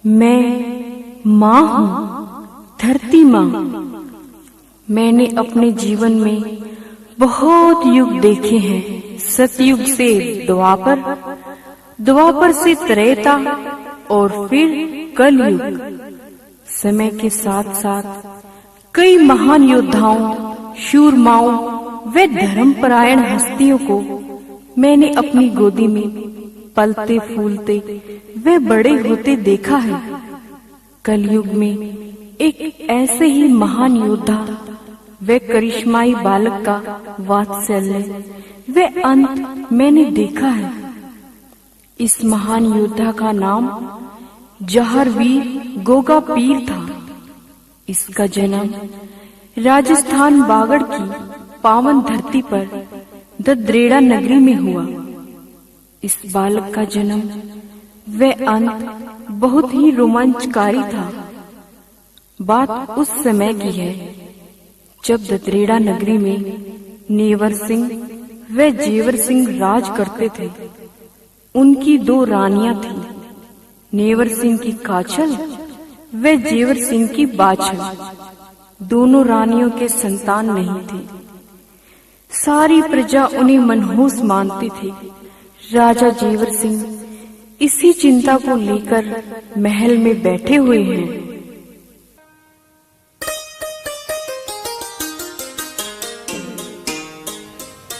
मैं माँ हूँ, धरती माँ। मैंने अपने जीवन में बहुत युग देखे हैं। सतयुग से द्वापर, द्वापर से त्रेता और फिर कलयुग। समय के साथ साथ कई महान योद्धाओं, शूरमाओं व धर्मपरायण हस्तियों को मैंने अपनी गोदी में पलते फूलते वे बड़े होते देखा है। कलयुग में एक ऐसे ही महान योद्धा व करिश्माई बालक का वात्सल्य व अंत मैंने देखा है। इस महान योद्धा का नाम जौहरवीर गोगा पीर था। इसका जन्म राजस्थान बागड़ की पावन धरती पर ददरेड़ा नगरी में हुआ। इस बालक का जन्म व अंत बहुत ही रोमांचकारी था। बात उस समय की है जब ददरेड़ा नगरी में नेवर सिंह व जेवर सिंह राज करते थे। उनकी दो रानियां थीं, नेवर सिंह की काछल व जेवर सिंह की बाछल। दोनों रानियों के संतान नहीं थे। सारी प्रजा उन्हें मनहूस मानती थी। राजा जेवर सिंह इसी चिंता को लेकर महल में बैठे हुए हैं।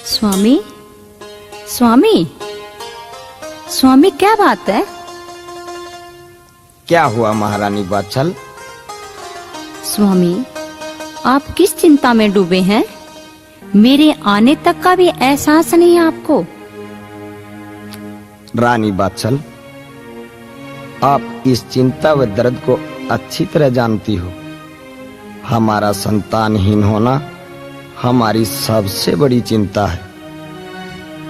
स्वामी, स्वामी, स्वामी, क्या बात है? क्या हुआ महारानी बाछल? स्वामी, आप किस चिंता में डूबे हैं? मेरे आने तक का भी एहसास नहीं आपको? रानी बाछल, आप इस चिंता व दर्द को अच्छी तरह जानती हो। हमारा संतानहीन होना हमारी सबसे बड़ी चिंता है।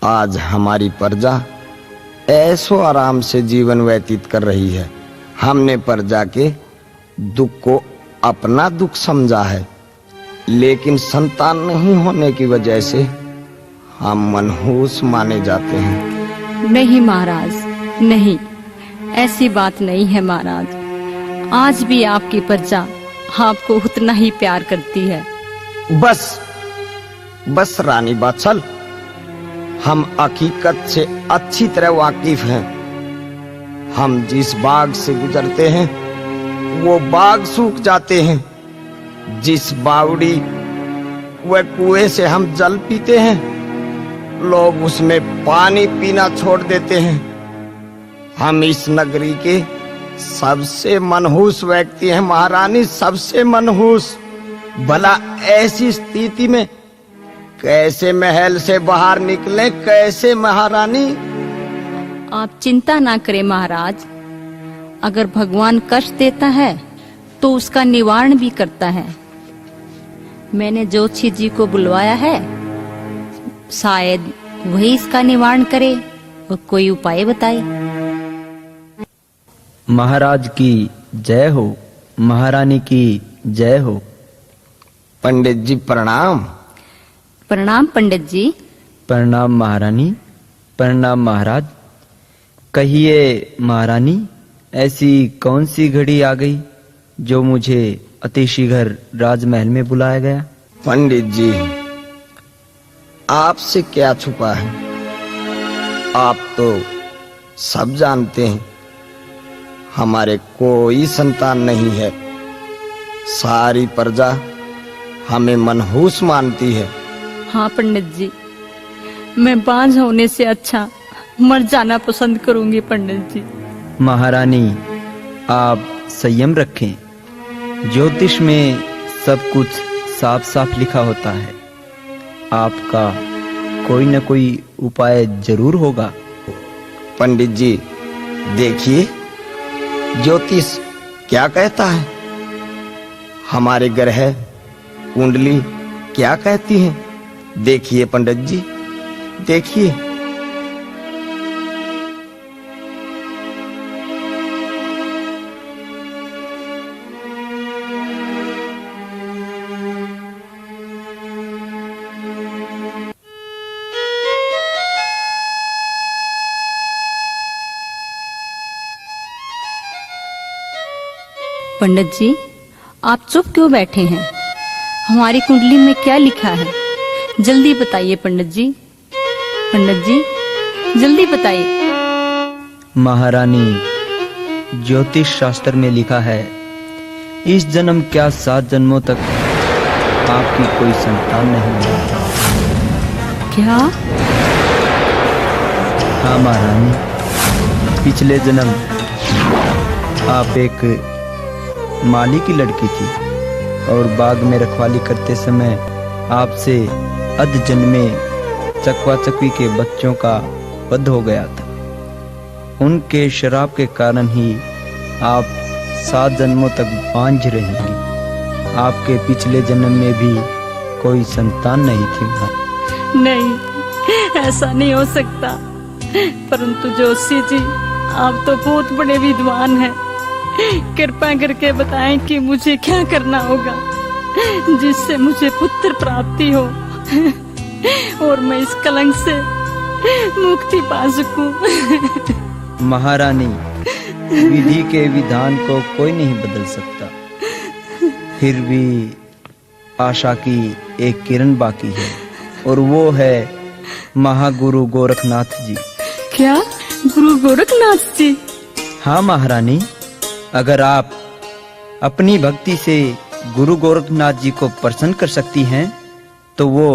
आज हमारी प्रजा ऐसो आराम से जीवन व्यतीत कर रही है। हमने प्रजा के दुख को अपना दुख समझा है, लेकिन संतान नहीं होने की वजह से हम मनहूस माने जाते हैं। नहीं महाराज, नहीं, ऐसी बात नहीं है महाराज। आज भी आपकी प्रजा आपको उतना ही प्यार करती है। बस रानी बाछल, हम हकीकत से अच्छी तरह वाकिफ हैं। हम जिस बाग से गुजरते हैं वो बाग सूख जाते हैं। जिस बावड़ी व कुएं से हम जल पीते हैं, लोग उसमें पानी पीना छोड़ देते हैं। हम इस नगरी के सबसे मनहूस व्यक्ति हैं महारानी, सबसे मनहूस। भला ऐसी स्थिति में कैसे महल से बाहर निकले, कैसे महारानी? आप चिंता ना करें महाराज। अगर भगवान कष्ट देता है तो उसका निवारण भी करता है। मैंने ज्योतिषी जी को बुलवाया है, शायद वही इसका निवारण करे और कोई उपाय बताए। महाराज की जय हो, महारानी की जय हो। पंडित जी प्रणाम। प्रणाम पंडित जी। प्रणाम महारानी, प्रणाम महाराज। कहिए महारानी, ऐसी कौन सी घड़ी आ गई जो मुझे अतिशीघ्र राजमहल में बुलाया गया? पंडित जी, आपसे क्या छुपा है? आप तो सब जानते हैं। हमारे कोई संतान नहीं है। सारी प्रजा हमें मनहूस मानती है। हाँ पंडित जी, मैं बांझ होने से अच्छा मर जाना पसंद करूंगी पंडित जी। महारानी, आप संयम रखें। ज्योतिष में सब कुछ साफ साफ लिखा होता है। आपका कोई न कोई उपाय जरूर होगा। पंडित जी, देखिए ज्योतिष क्या कहता है। हमारे ग्रह कुंडली क्या कहती है। देखिए पंडित जी, देखिए। पंडित जी, आप चुप क्यों बैठे हैं? हमारी कुंडली में क्या लिखा है? जल्दी बताइए पंडित जी। पंडित जी, जल्दी बताइए। महारानी, ज्योतिष शास्त्र में लिखा है, इस जन्म क्या 7 जन्मों तक आपकी कोई संतान नहीं होगी। क्या? हाँ महारानी, पिछले जन्म आप एक माली की लड़की थी और बाग में रखवाली करते समय आपसे अध जन्मे चकवा चकवी के बच्चों का वध हो गया था। उनके शराब के कारण ही आप 7 जन्मों तक बांझ रहेंगी। आपके पिछले जन्म में भी कोई संतान नहीं थी। नहीं, ऐसा नहीं हो सकता। परंतु जोशी जी, आप तो बहुत बड़े विद्वान हैं। कृपा करके बताएं कि मुझे क्या करना होगा जिससे मुझे पुत्र प्राप्ति हो और मैं इस कलंक से मुक्ति पा सकूं। महारानी, विधि के विधान को कोई नहीं बदल सकता। फिर भी आशा की एक किरण बाकी है और वो है महागुरु गोरखनाथ जी। क्या? गुरु गोरखनाथ जी? हाँ महारानी, अगर आप अपनी भक्ति से गुरु गोरखनाथ जी को प्रसन्न कर सकती हैं तो वो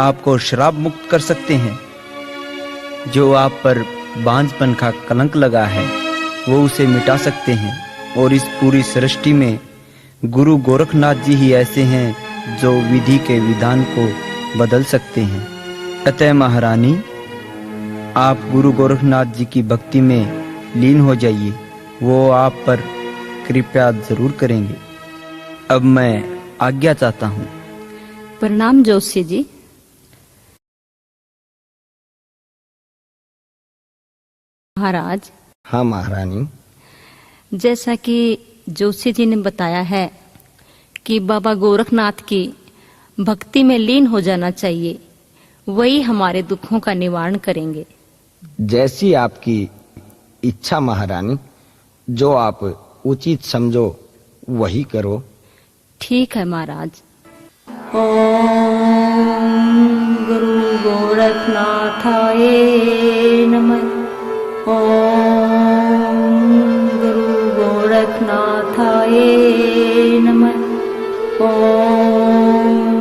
आपको श्राप मुक्त कर सकते हैं। जो आप पर बांझपन का कलंक लगा है वो उसे मिटा सकते हैं और इस पूरी सृष्टि में गुरु गोरखनाथ जी ही ऐसे हैं जो विधि के विधान को बदल सकते हैं। अतः महारानी, आप गुरु गोरखनाथ जी की भक्ति में लीन हो जाइए, वो आप पर कृपा जरूर करेंगे। अब मैं आज्ञा चाहता हूँ। प्रणाम जोशी जी। महाराज। हाँ महारानी। जैसा कि जोशी जी ने बताया है कि बाबा गोरखनाथ की भक्ति में लीन हो जाना चाहिए, वही हमारे दुखों का निवारण करेंगे। जैसी आपकी इच्छा महारानी, जो आप उचित समझो वही करो। ठीक है महाराज। ओम गुरु गोरखनाथाय नमः। ओम गुरु गोरखनाथाय नमः। ओम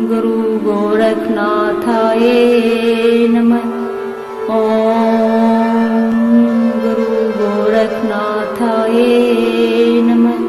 गुरु गोरखनाथाय नमः। ओम गुरु गोरखनाथाय नमः।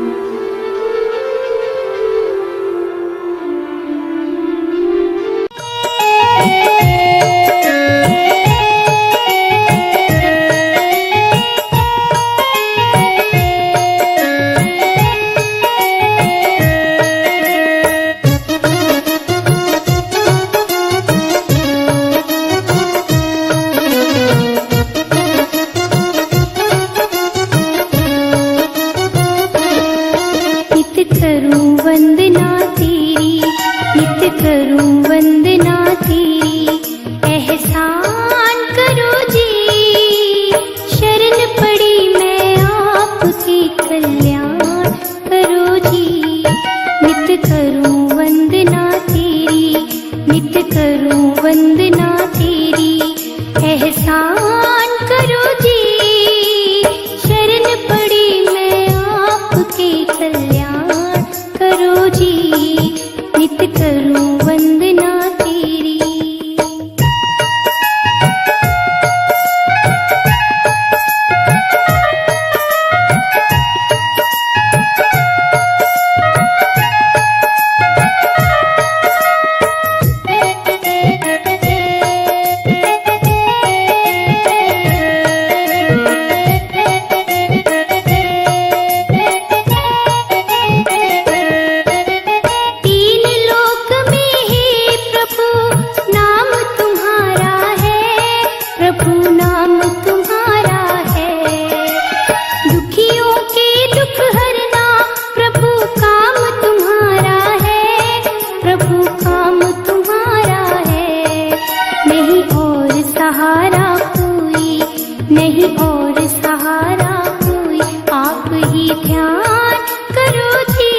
आप ही ध्यान करो जी,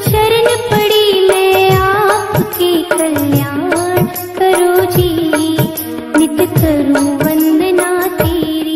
शरण पड़ी मैं आपके कल्याण करो जी, नित करूं वंदना तेरी।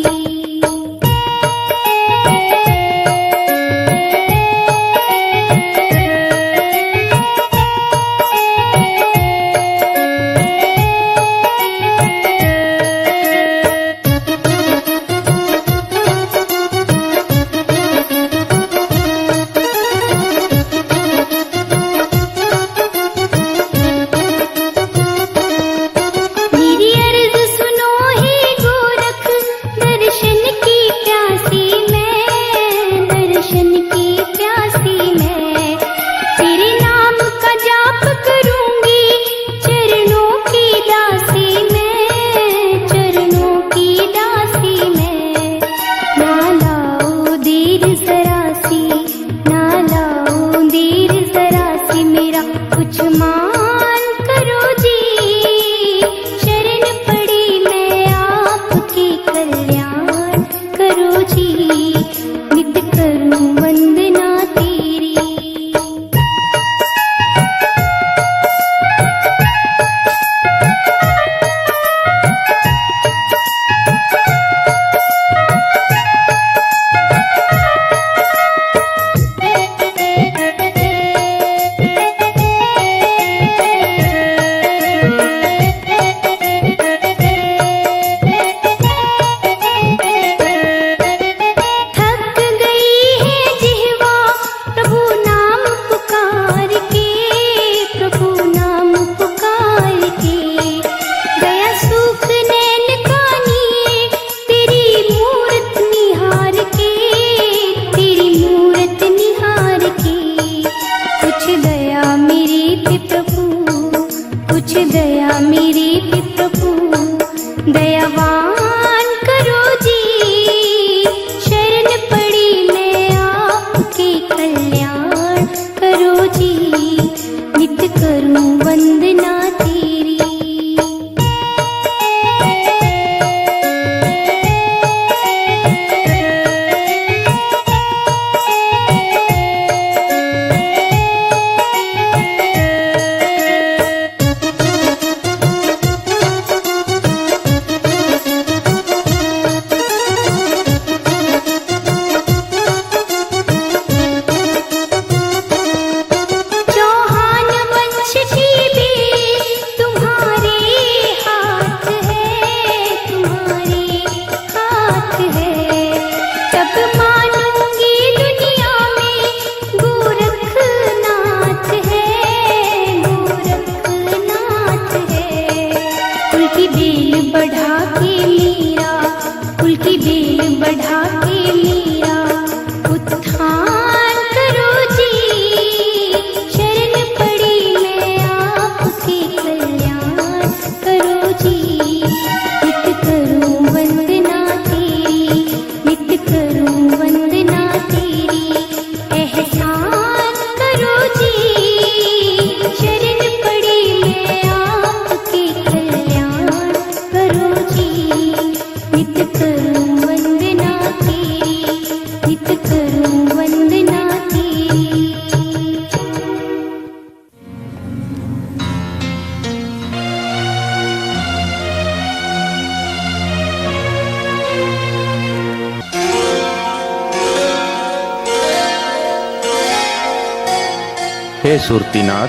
हे सुरतीनाथ,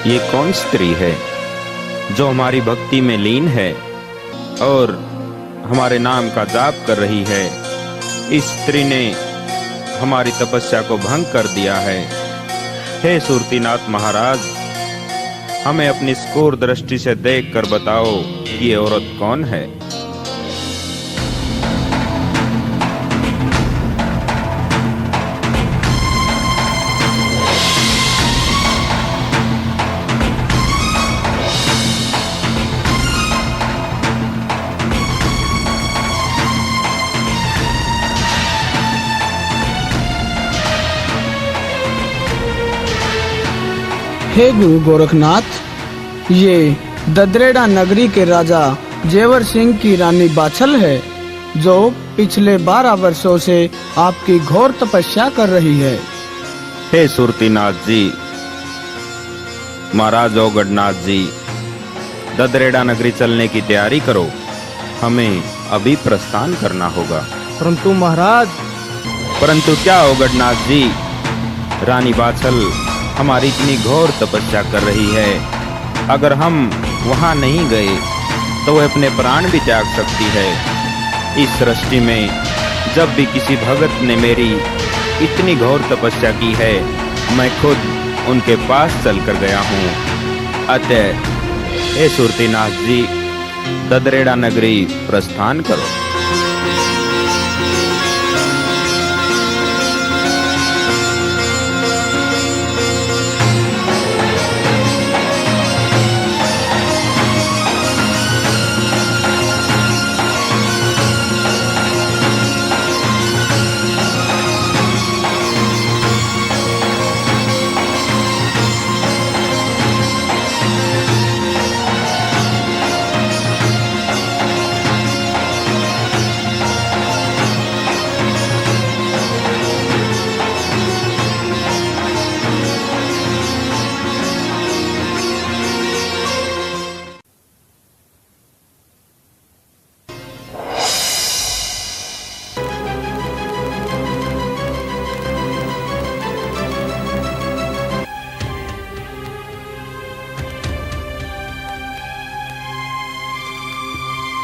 ये कौन स्त्री है जो हमारी भक्ति में लीन है और हमारे नाम का जाप कर रही है? इस स्त्री ने हमारी तपस्या को भंग कर दिया है। हे सुरतीनाथ महाराज, हमें अपनी स्कोर दृष्टि से देखकर बताओ कि ये औरत कौन है। हे गुरु गोरखनाथ, ये ददरेड़ा नगरी के राजा जेवर सिंह की रानी बाछल है जो पिछले 12 वर्षों से आपकी घोर तपस्या कर रही है। हे सुरतीनाथ जी, महाराज औगढ़नाथ जी, ददरेड़ा नगरी चलने की तैयारी करो, हमें अभी प्रस्थान करना होगा। परंतु महाराज। परंतु क्या औगढ़नाथ जी, रानी बाछल हमारी इतनी घोर तपस्या कर रही है, अगर हम वहां नहीं गए तो वह अपने प्राण भी त्याग सकती है। इस सृष्टि में जब भी किसी भगत ने मेरी इतनी घोर तपस्या की है, मैं खुद उनके पास चलकर गया हूँ। अतः हे सुरतीनाथ जी, ददरेड़ा नगरी प्रस्थान करो।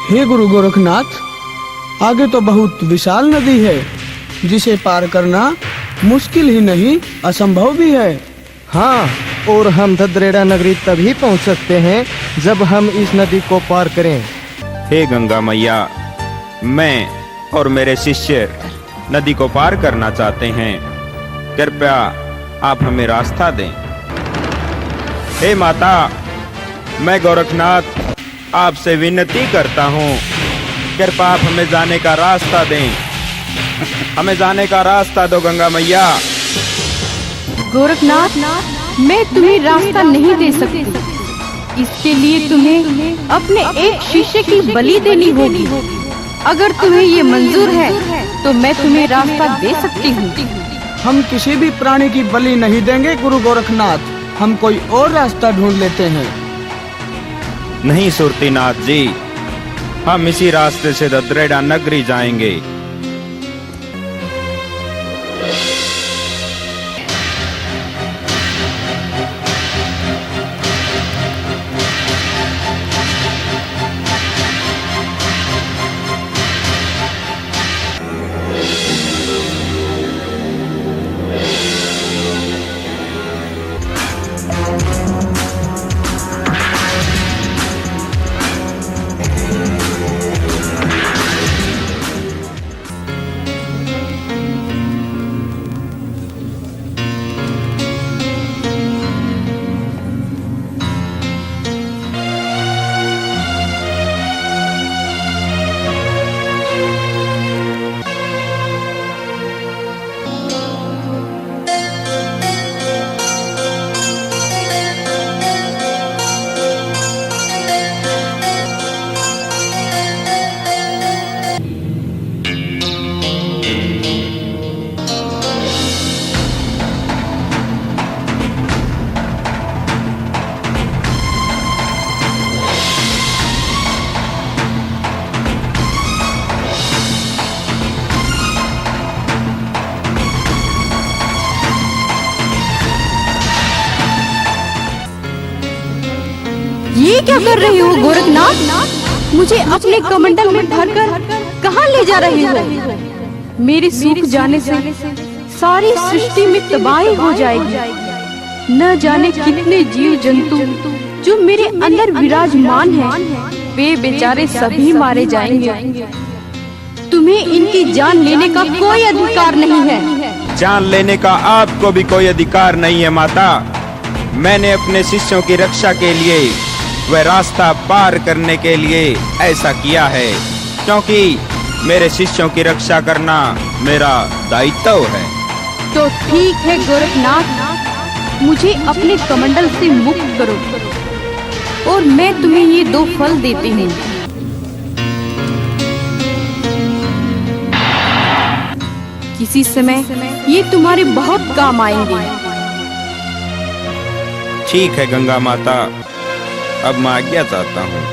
हे गुरु गोरखनाथ, आगे तो बहुत विशाल नदी है, जिसे पार करना मुश्किल ही नहीं असंभव भी है। हाँ, और हम ददरेड़ा नगरी तभी पहुंच सकते हैं जब हम इस नदी को पार करें। हे गंगा मैया, मैं और मेरे शिष्य नदी को पार करना चाहते हैं, कृपया आप हमें रास्ता दें। हे माता, मैं गोरखनाथ आपसे विनती करता हूँ, कृपया आप हमें जाने का रास्ता दें। हमें जाने का रास्ता दो गंगा मैया। गोरखनाथ, मैं तुम्हें रास्ता नहीं दे सकती। इसके लिए तुम्हें अपने एक शिष्य की बलि देनी होगी। अगर तुम्हें ये मंजूर है तो मैं तुम्हें रास्ता दे सकती हूँ। हम किसी भी प्राणी की बलि नहीं देंगे गुरु गोरखनाथ, हम कोई और रास्ता ढूंढ लेते हैं। नहीं सुरतीनाथ जी, हम इसी रास्ते से ददरेड़ा नगरी जाएंगे। ये क्या कर रहे हो गोरखनाथ? मुझे अपने कमंडल में भरकर कहाँ ले जा रहे हो? मेरे सूख जाने से सारी सृष्टि में तबाही हो जाएगी। न जाने कितने जीव जंतु जो मेरे अंदर विराजमान हैं, वे बेचारे सभी मारे जाएंगे। तुम्हें इनकी जान लेने का कोई अधिकार नहीं है। जान लेने का आपको भी कोई अधिकार नहीं है माता। मैंने अपने शिष्यों की रक्षा के लिए, वह रास्ता पार करने के लिए ऐसा किया है, क्योंकि मेरे शिष्यों की रक्षा करना मेरा दायित्व है। तो ठीक है गोरखनाथ, मुझे अपने कमंडल से मुक्त करो और मैं तुम्हें ये 2 फल देती हूँ। किसी समय ये तुम्हारे बहुत काम आएंगे। ठीक है गंगा माता, अब मैं आज्ञा चाहता हूँ।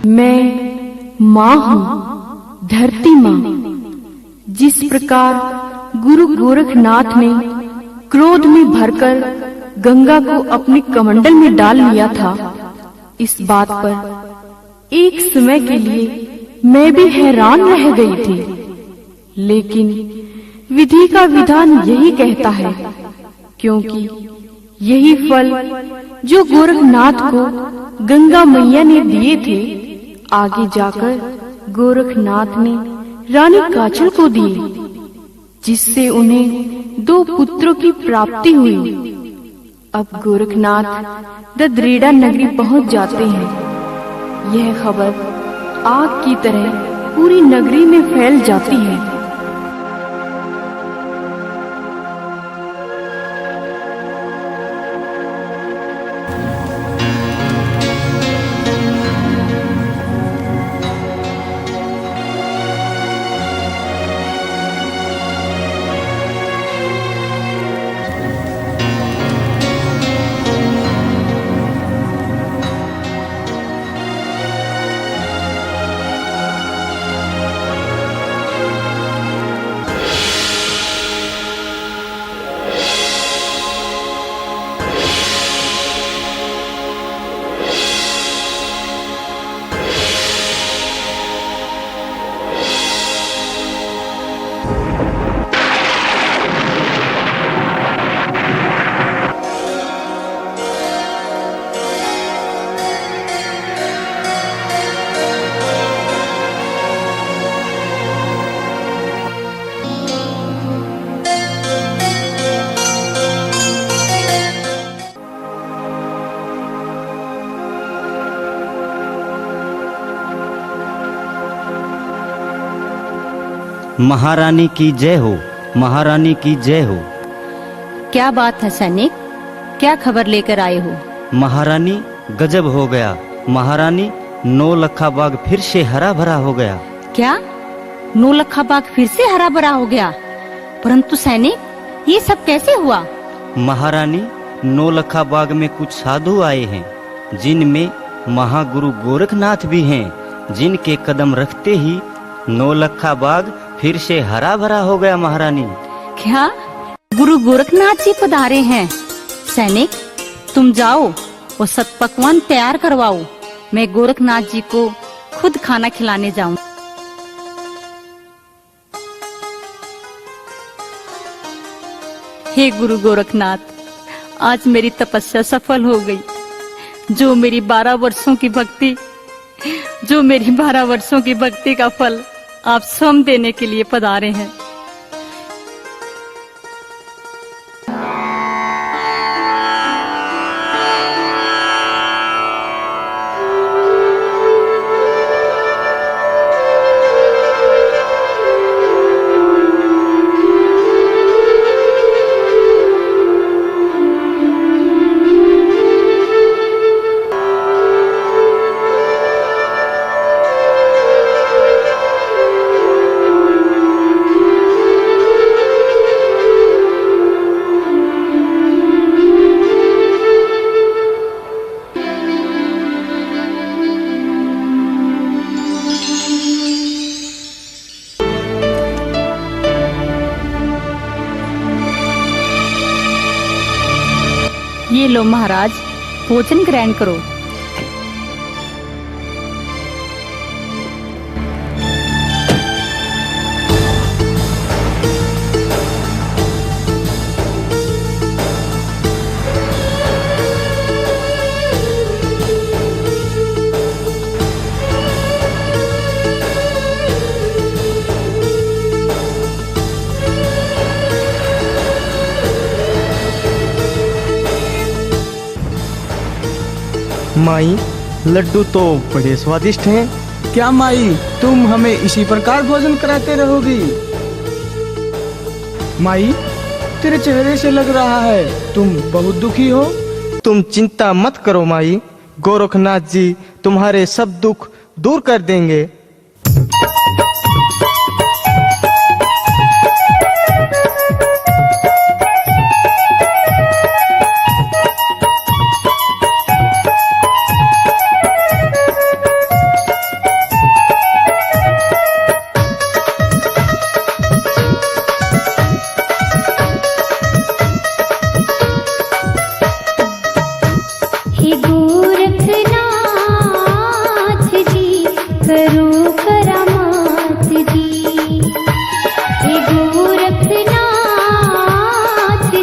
मैं माँ हूँ, धरती माँ। जिस प्रकार गुरु गोरखनाथ ने क्रोध में भरकर गंगा को अपने कमंडल में डाल लिया था, इस बात पर एक समय के लिए मैं भी हैरान रह गई थी। लेकिन विधि का विधान यही कहता है, क्योंकि यही फल जो गोरखनाथ को गंगा मैया ने दिए थे, आगे जाकर गोरखनाथ ने रानी काछल को दिए, जिससे उन्हें 2 पुत्रों की प्राप्ति हुई। अब गोरखनाथ ददरेड़ा नगरी पहुंच जाते हैं। यह खबर आग की तरह पूरी नगरी में फैल जाती है। महारानी की जय हो, महारानी की जय हो। क्या बात है सैनिक, क्या खबर लेकर आए हो? महारानी गजब हो गया। महारानी नौलखा बाग फिर से हरा भरा हो गया। क्या नौलखा बाग फिर से हरा भरा हो गया? परंतु सैनिक, ये सब कैसे हुआ? महारानी नौलखा बाग में कुछ साधु आए हैं, जिनमें महागुरु गोरखनाथ भी हैं, जिनके कदम रखते ही नौलखा बाग फिर से हरा भरा हो गया। महारानी, क्या गुरु गोरखनाथ जी पधारे हैं? सैनिक, तुम जाओ और सतपकवान तैयार करवाओ। मैं गोरखनाथ जी को खुद खाना खिलाने जाऊं। हे गुरु गोरखनाथ, आज मेरी तपस्या सफल हो गई। जो मेरी 12 वर्षों की भक्ति का फल आप स्वयं देने के लिए पधारे हैं। ये लो महाराज, भोजन ग्रहण करो। माई, लड्डू तो बड़े स्वादिष्ट हैं। क्या माई, तुम हमें इसी प्रकार भोजन कराते रहोगी? माई, तेरे चेहरे से लग रहा है तुम बहुत दुखी हो। तुम चिंता मत करो माई, गोरखनाथ जी तुम्हारे सब दुख दूर कर देंगे। हे गोरखनाथ जी करो करामात जी। हे गोरखनाथ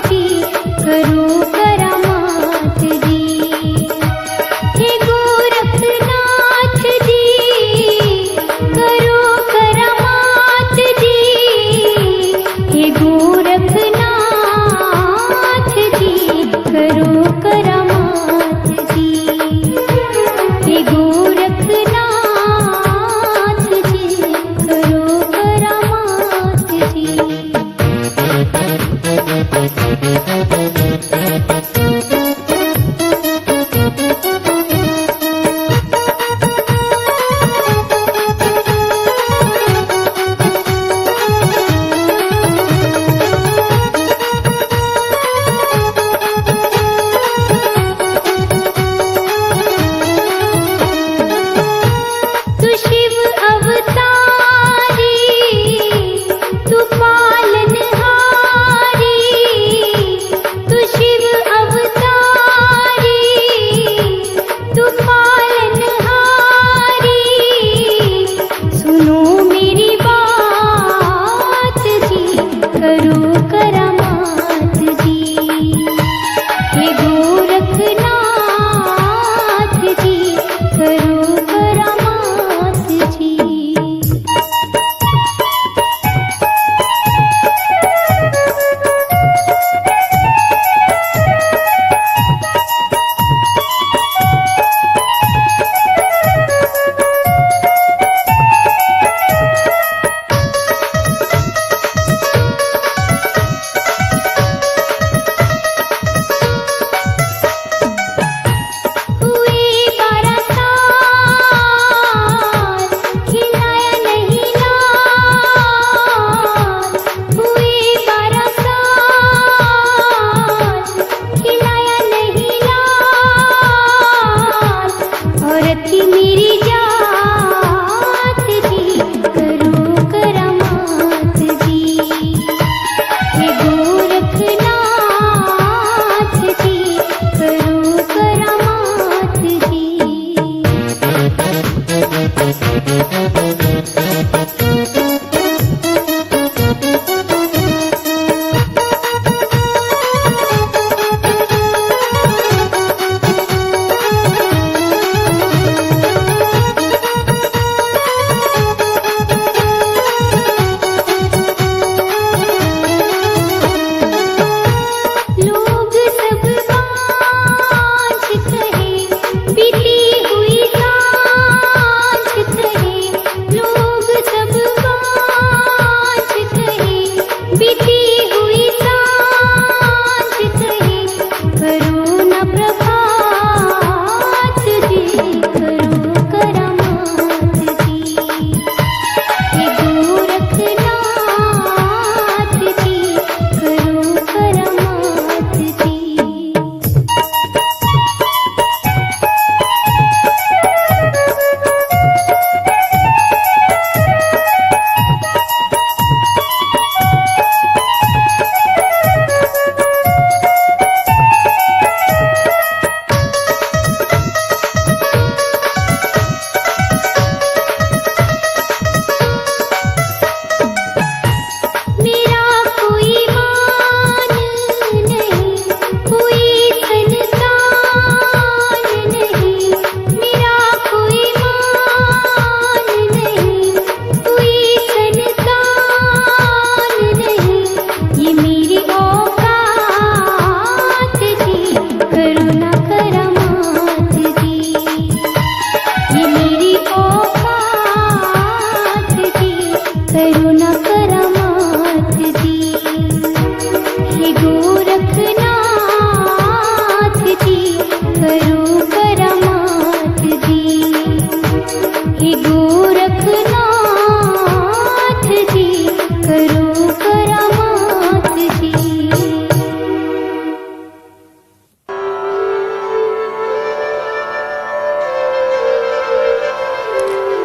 जी करो करामात जी। हे गोरखनाथ जी करो करामात जी। हे गोरखनाथ जी करो करामात जी। हे गोरखनाथ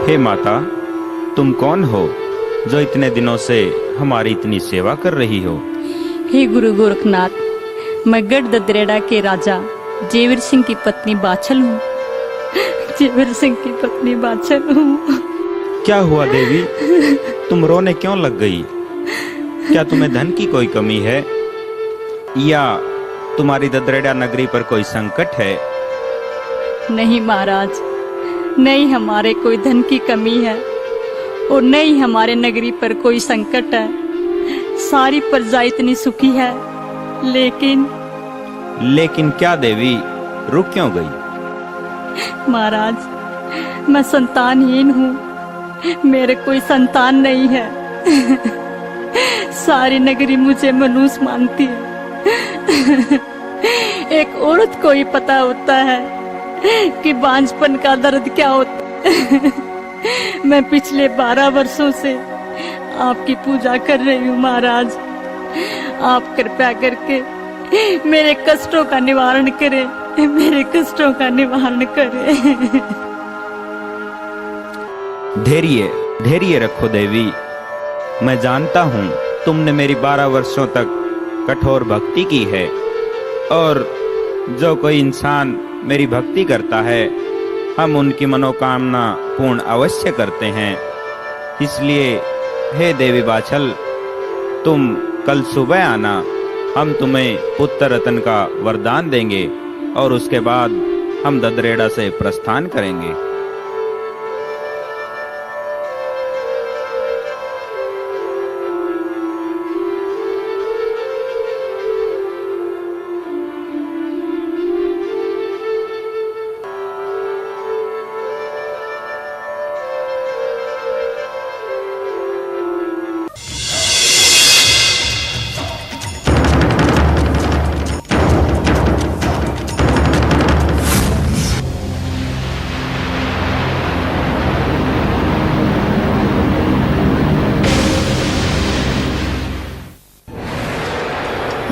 हे माता, तुम कौन हो जो इतने दिनों से हमारी इतनी सेवा कर रही हो? हे गुरु गोरखनाथ, मैं गढ़ ददरेड़ा के राजा जेवर सिंह की पत्नी बाछल हूँ। जेवर सिंह की पत्नी बाछल हूँ। क्या हुआ देवी, तुम रोने क्यों लग गई? क्या तुम्हें धन की कोई कमी है या तुम्हारी ददरेड़ा नगरी पर कोई संकट है? नहीं महाराज, नहीं हमारे कोई धन की कमी है और नहीं हमारे नगरी पर कोई संकट है। सारी प्रजा इतनी सुखी है, लेकिन क्या देवी, रुक क्यों गई? महाराज, मैं संतानहीन हूँ, मेरे कोई संतान नहीं है। सारी नगरी मुझे मनुष्य मानती है। एक औरत को ही पता होता है कि बांझपन का दर्द क्या होता है। मैं पिछले 12 वर्षों से आपकी पूजा कर रही हूँ महाराज। आप कृपया करके मेरे कष्टों का निवारण करें, मेरे कष्टों का निवारण करें। धैर्य रखो देवी। मैं जानता हूँ तुमने मेरी 12 वर्षों तक कठोर भक्ति की है और जो कोई इंसान मेरी भक्ति करता है, हम उनकी मनोकामना पूर्ण अवश्य करते हैं। इसलिए हे देवी बाछल, तुम कल सुबह आना, हम तुम्हें पुत्र रतन का वरदान देंगे और उसके बाद हम ददरेड़ा से प्रस्थान करेंगे।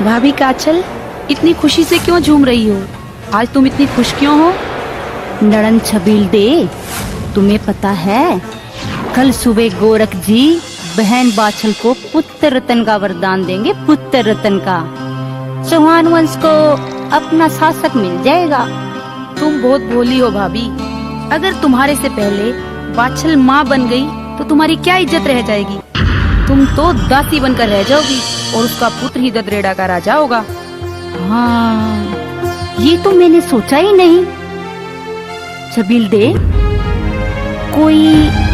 भाभी काचल, इतनी खुशी से क्यों झूम रही हो? आज तुम इतनी खुश क्यों हो? नड़न छबील दे, तुम्हें पता है कल सुबह गोरख जी बहन बाछल को पुत्र रतन का वरदान देंगे। पुत्र रतन का चौहान वंश को अपना शासक मिल जाएगा। तुम बहुत भोली हो भाभी। अगर तुम्हारे से पहले बाछल माँ बन गई तो तुम्हारी क्या इज्जत रह जाएगी? तुम तो दासी बनकर रह जाओगी और उसका पुत्र ही ददरेड़ा का राजा होगा। हाँ, ये तो मैंने सोचा ही नहीं। छबील दे, कोई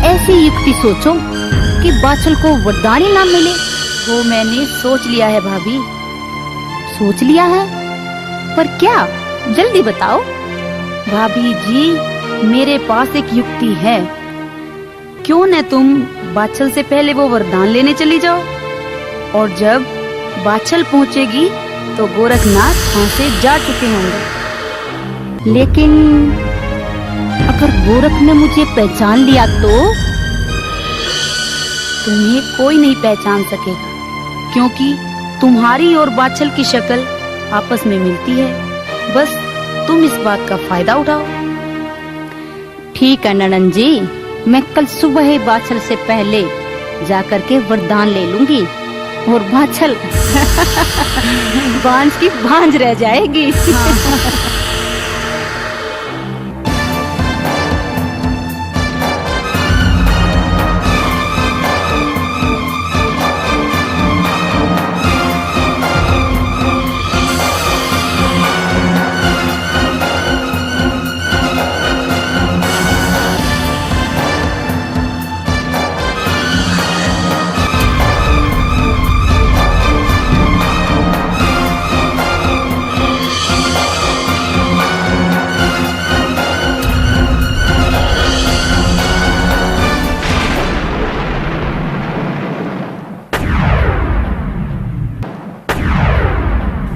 ऐसी युक्ति सोचो कि बाछल को वरदान ही ना मिले। वो मैंने सोच लिया है भाभी। सोच लिया है? पर क्या? जल्दी बताओ। भाभी जी, मेरे पास एक युक्ति है। क्यों न तुम बाछल से पहले वो वरदान लेने चली जाओ और जब बाछल पहुंचेगी तो गोरखनाथ वहां से जा चुके होंगे। लेकिन अगर गोरख ने मुझे पहचान लिया तो? तुम्हें कोई नहीं पहचान सकेगा क्योंकि तुम्हारी और बाछल की शक्ल आपस में मिलती है। बस तुम इस बात का फायदा उठाओ। ठीक है ननन जी, मैं कल सुबह ही बाछल से पहले जाकर के वरदान ले लूंगी और बाछल बांझ की बांझ रह जाएगी।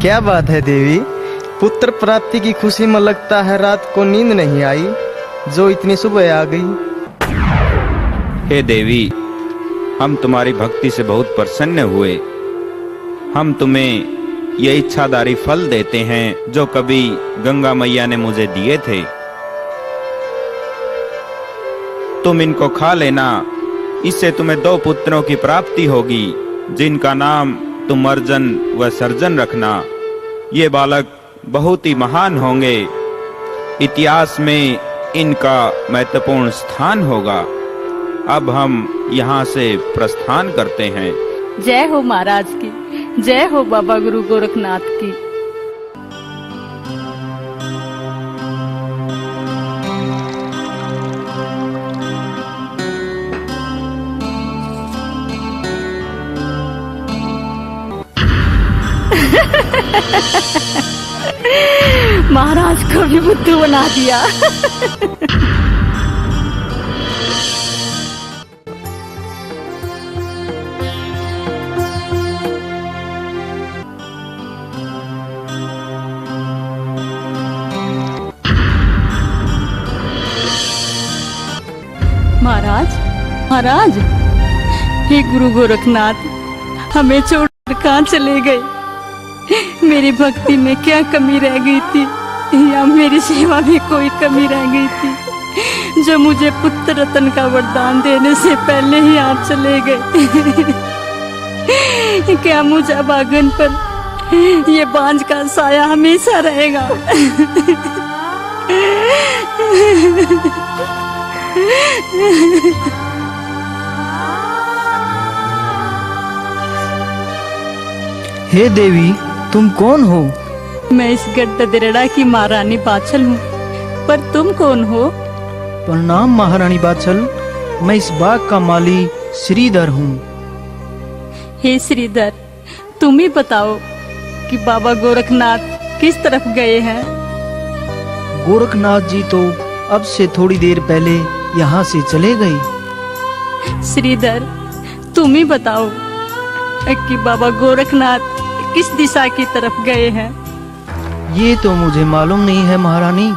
क्या बात है देवी, पुत्र प्राप्ति की खुशी में लगता है रात को नींद नहीं आई जो इतनी सुबह आ गई। हे देवी, हम तुम्हारी भक्ति से बहुत प्रसन्न हुए। हम तुम्हें ये इच्छाधारी फल देते हैं जो कभी गंगा मैया ने मुझे दिए थे। तुम इनको खा लेना। इससे तुम्हें 2 पुत्रों की प्राप्ति होगी, जिनका नाम तुम अर्जन व सर्जन रखना। ये बालक बहुत ही महान होंगे, इतिहास में इनका महत्वपूर्ण स्थान होगा। अब हम यहाँ से प्रस्थान करते हैं। जय हो महाराज की, जय हो बाबा गुरु गोरखनाथ की। महाराज को भी बुद्धू बना दिया। महाराज, महाराज, हे गुरु गोरखनाथ, हमें छोड़कर कहाँ चले गए? मेरी भक्ति में क्या कमी रह गई थी, या मेरी सेवा में कोई कमी रह गई थी, जो मुझे पुत्र रत्न का वरदान देने से पहले ही आप चले गए? क्या मुझे भागन पर ये बांझ का साया हमेशा रहेगा? हे देवी, तुम कौन हो? मैं इस गड्ढा की महारानी बाछल हूँ, पर तुम कौन हो? प्रणाम महारानी बाछल, मैं इस बाग का माली श्रीधर हूँ। हे श्रीधर, तुम ही बताओ कि बाबा गोरखनाथ किस तरफ गए हैं? गोरखनाथ जी तो अब से थोड़ी देर पहले यहाँ से चले गए। श्रीधर, तुम ही बताओ कि बाबा गोरखनाथ किस दिशा की तरफ गए हैं? ये तो मुझे मालूम नहीं है महारानी,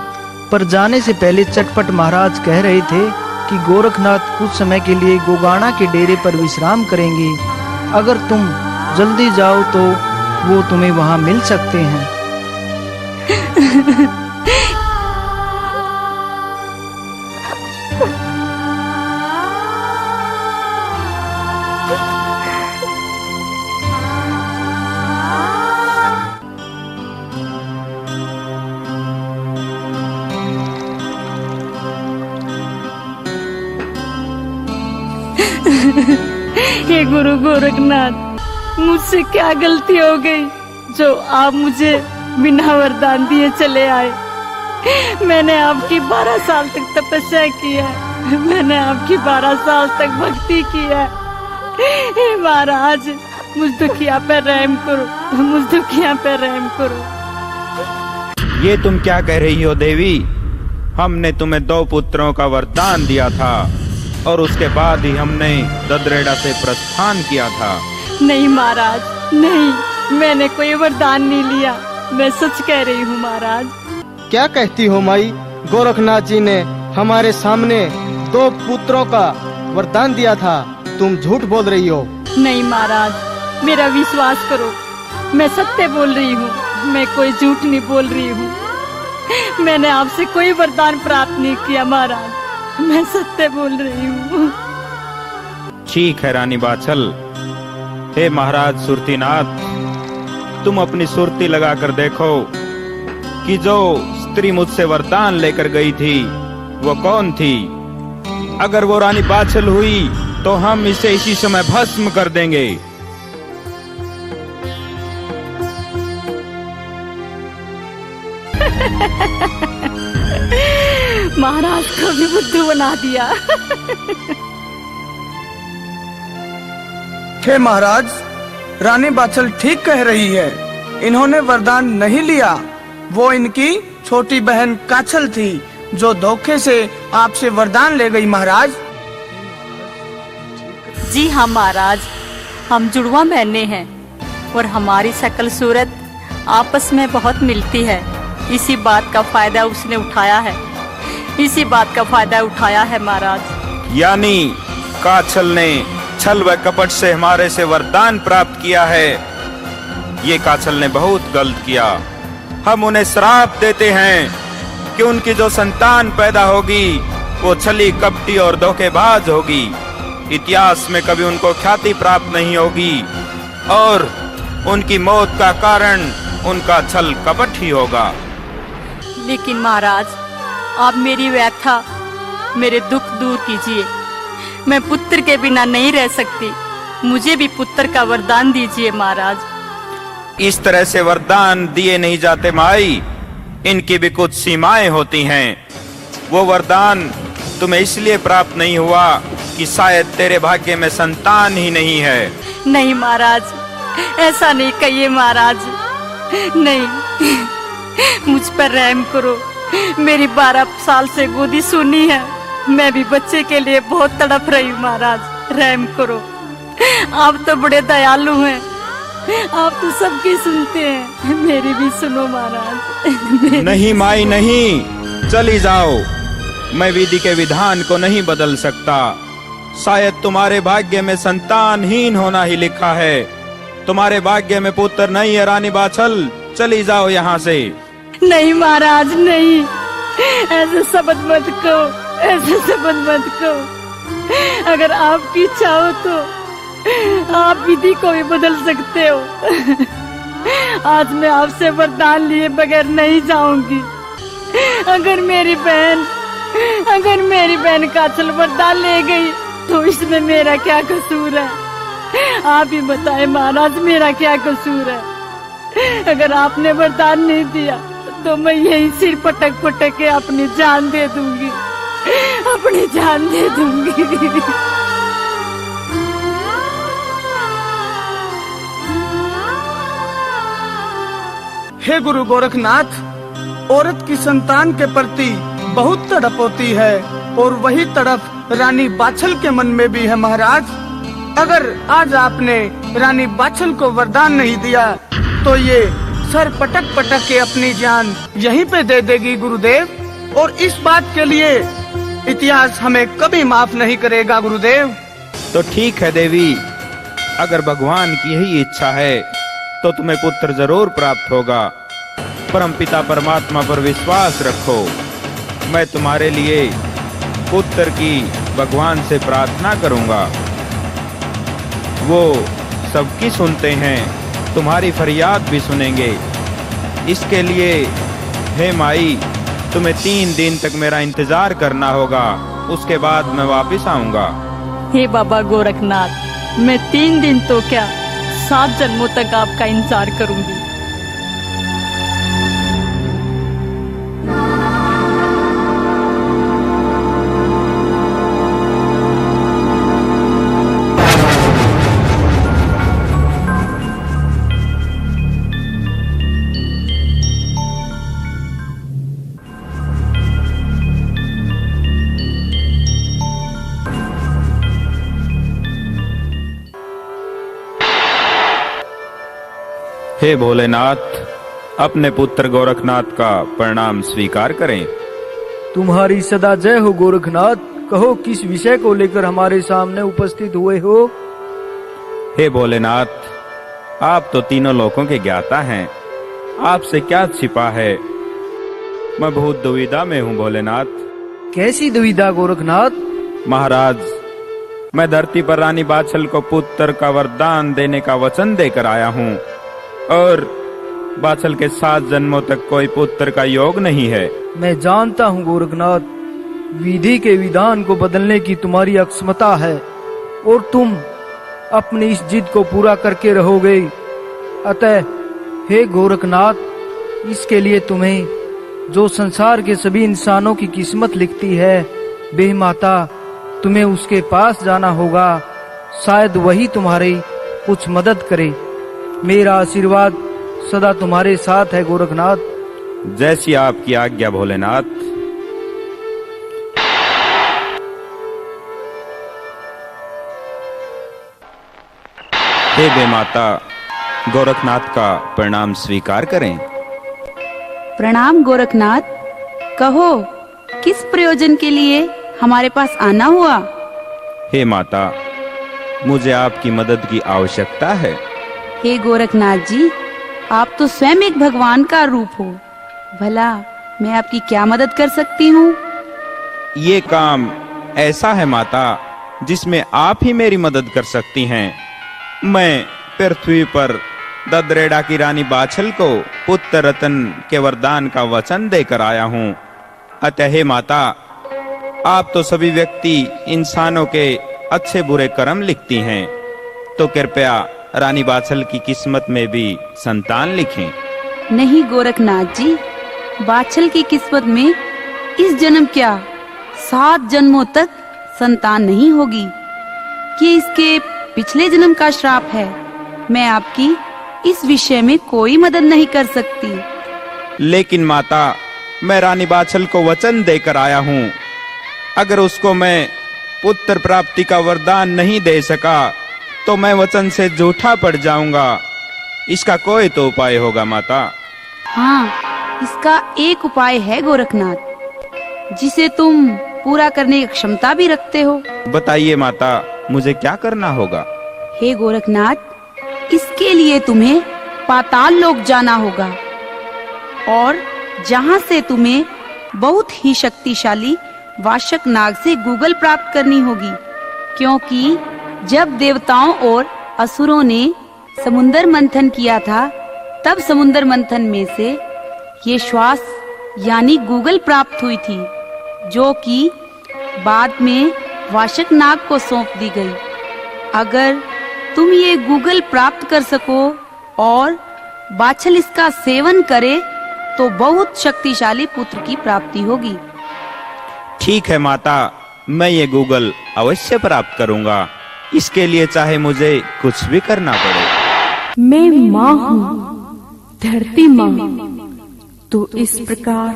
पर जाने से पहले चटपट महाराज कह रहे थे कि गोरखनाथ कुछ समय के लिए गोगाना के डेरे पर विश्राम करेंगे। अगर तुम जल्दी जाओ तो वो तुम्हें वहाँ मिल सकते हैं। हे गुरु गोरखनाथ, मुझसे क्या गलती हो गई जो आप मुझे बिना वरदान दिए चले आए? मैंने आपकी 12 साल तक तपस्या की है, मैंने आपकी 12 साल तक भक्ति की है। हे महाराज, मुझ दुखिया पे रहम करो, मुझ दुखिया पे रहम करो। ये तुम क्या कह रही हो देवी? हमने तुम्हें 2 पुत्रों का वरदान दिया था और उसके बाद ही हमने ददरेड़ा से प्रस्थान किया था। नहीं महाराज, नहीं, मैंने कोई वरदान नहीं लिया, मैं सच कह रही हूँ महाराज। क्या कहती हो माई? गोरखनाथ जी ने हमारे सामने 2 पुत्रों का वरदान दिया था, तुम झूठ बोल रही हो। नहीं महाराज, मेरा विश्वास करो, मैं सत्य बोल रही हूँ, मैं कोई झूठ नहीं बोल रही हूँ। मैंने आपसे कोई वरदान प्राप्त नहीं किया महाराज, मैं सत्य बोल रही हूँ। ठीक है रानी बाछल। हे महाराज सुरतीनाथ, तुम अपनी सुरती लगाकर देखो कि जो स्त्री मुझसे वरदान लेकर गई थी वो कौन थी। अगर वो रानी बाछल हुई तो हम इसे इसी समय भस्म कर देंगे। महाराज को भी बुद्धू बना दिया। हे महाराज, रानी बाछल ठीक कह रही है, इन्होंने वरदान नहीं लिया, वो इनकी छोटी बहन काछल थी जो धोखे से आपसे वरदान ले गई महाराज। जी हाँ महाराज, हम जुड़वा बहने हैं और हमारी शकल सूरत आपस में बहुत मिलती है। इसी बात का फायदा उसने उठाया है, इसी बात का फायदा उठाया है महाराज। यानी काछल ने छल व कपट से हमारे से वरदान प्राप्त किया है। ये काछल ने बहुत गलत किया। हम उन्हें श्राप देते हैं कि उनकी जो संतान पैदा होगी वो छली, कपटी और धोखेबाज होगी। इतिहास में कभी उनको ख्याति प्राप्त नहीं होगी और उनकी मौत का कारण उनका छल कपट ही होगा। लेकिन महाराज, आप मेरी व्यथा, मेरे दुख दूर कीजिए। मैं पुत्र के बिना नहीं रह सकती। मुझे भी पुत्र का वरदान दीजिए महाराज। इस तरह से वरदान दिए नहीं जाते माई, इनकी भी कुछ सीमाएं होती हैं। वो वरदान तुम्हें इसलिए प्राप्त नहीं हुआ कि शायद तेरे भाग्य में संतान ही नहीं है। नहीं महाराज, ऐसा नहीं कहिए महाराज। नहीं, मुझ पर रहम करो। मेरी 12 साल से गोदी सुनी है। मैं भी बच्चे के लिए बहुत तड़प रही हूँ महाराज, रहम करो। आप तो बड़े दयालु हैं, आप तो सबकी सुनते हैं, मेरी भी सुनो महाराज। नहीं माई नहीं, चली जाओ। मैं विधि के विधान को नहीं बदल सकता। शायद तुम्हारे भाग्य में संतानहीन होना ही लिखा है। तुम्हारे भाग्य में पुत्र नहीं है रानी बाछल, चली जाओ यहाँ से। नहीं महाराज नहीं, ऐसे शब्द मत कहो, ऐसे शब्द मत कहो। अगर आपकी इच्छा हो तो आप विधि को भी बदल सकते हो। आज मैं आपसे वरदान लिए बगैर नहीं जाऊंगी। अगर मेरी बहन काछल वरदान ले गई तो इसमें मेरा क्या कसूर है? आप ही बताएं महाराज, मेरा क्या कसूर है? अगर आपने वरदान नहीं दिया तो मैं यही सिर पटक पटक के अपनी जान दे दूंगी, अपनी जान दे दूंगी। हे गुरु गोरखनाथ, औरत की संतान के प्रति बहुत तड़प होती है और वही तड़प रानी बाछल के मन में भी है महाराज। अगर आज आपने रानी बाछल को वरदान नहीं दिया तो ये सर पटक पटक के अपनी जान यहीं पे दे देगी गुरुदेव, और इस बात के लिए इतिहास हमें कभी माफ नहीं करेगा गुरुदेव। तो ठीक है देवी, अगर भगवान की यही इच्छा है तो तुम्हें पुत्र जरूर प्राप्त होगा। परमपिता परमात्मा पर विश्वास रखो। मैं तुम्हारे लिए पुत्र की भगवान से प्रार्थना करूंगा। वो सबकी सुनते हैं, तुम्हारी फरियाद भी सुनेंगे। इसके लिए हे माई, तुम्हें 3 दिन तक मेरा इंतजार करना होगा, उसके बाद मैं वापस आऊंगा। हे बाबा गोरखनाथ, मैं 3 दिन तो क्या 7 जन्मों तक आपका इंतजार करूंगी। हे भोलेनाथ, अपने पुत्र गोरखनाथ का प्रणाम स्वीकार करें। तुम्हारी सदा जय हो गोरखनाथ। कहो, किस विषय को लेकर हमारे सामने उपस्थित हुए हो? हे भोलेनाथ, आप तो तीनों लोकों के ज्ञाता हैं, आपसे क्या छिपा है? मैं बहुत दुविधा में हूँ भोलेनाथ। कैसी दुविधा गोरखनाथ? महाराज, मैं धरती पर रानी बाछल को पुत्र का वरदान देने का वचन देकर आया हूँ और बाछल के 7 जन्मों तक कोई पुत्र का योग नहीं है। मैं जानता हूँ गोरखनाथ, विधि के विधान को बदलने की तुम्हारी अक्षमता है और तुम अपनी इस जिद को पूरा करके रहोगे। अतः हे गोरखनाथ, इसके लिए तुम्हें जो संसार के सभी इंसानों की किस्मत लिखती है, बे माता, तुम्हें उसके पास जाना होगा। शायद वही तुम्हारी कुछ मदद करे। मेरा आशीर्वाद सदा तुम्हारे साथ है गोरखनाथ। जैसी आपकी आज्ञा भोलेनाथ। हे बे माता, गोरखनाथ का प्रणाम स्वीकार करें। प्रणाम गोरखनाथ। कहो, किस प्रयोजन के लिए हमारे पास आना हुआ? हे माता, मुझे आपकी मदद की आवश्यकता है। हे गोरखनाथ जी, आप तो स्वयं एक भगवान का रूप हो। भला मैं आपकी क्या मदद कर सकती हूँ? ये काम ऐसा है माता जिसमें आप ही मेरी मदद कर सकती हैं। मैं पृथ्वी पर ददरेड़ा की रानी बाछल को पुत्र रतन के वरदान का वचन देकर आया हूँ। अतः हे माता, आप तो सभी व्यक्ति इंसानों के अच्छे बुरे कर्म लिखती हैं, तो कृपया रानी बाछल की किस्मत में भी संतान लिखें। नहीं गोरखनाथ जी, बाछल की किस्मत में इस जन्म क्या 7 जन्मों तक संतान नहीं होगी। ये इसके पिछले जन्म का श्राप है। मैं आपकी इस विषय में कोई मदद नहीं कर सकती। लेकिन माता, मैं रानी बाछल को वचन देकर आया हूँ। अगर उसको मैं पुत्र प्राप्ति का वरदान नहीं दे सका तो मैं वचन से झूठा पड़ जाऊंगा। इसका कोई तो उपाय होगा माता। हाँ, इसका एक उपाय है गोरखनाथ, जिसे तुम पूरा करने की क्षमता भी रखते हो। बताइए माता, मुझे क्या करना होगा? हे गोरखनाथ, इसके लिए तुम्हें पाताल लोक जाना होगा और जहाँ से तुम्हें बहुत ही शक्तिशाली वाशक नाग से गूगल प्राप्त करनी होगी। क्योंकि जब देवताओं और असुरों ने समुद्र मंथन किया था, तब समुद्र मंथन में से ये श्वास यानी गूगल प्राप्त हुई थी, जो कि बाद में वाशक नाग को सौंप दी गई। अगर तुम ये गूगल प्राप्त कर सको और बाछल इसका सेवन करे तो बहुत शक्तिशाली पुत्र की प्राप्ति होगी। ठीक है माता, मैं ये गूगल अवश्य प्राप्त करूंगा। इसके लिए चाहे मुझे कुछ भी करना पड़े। मैं माँ हूँ, धरती माँ। तो इस प्रकार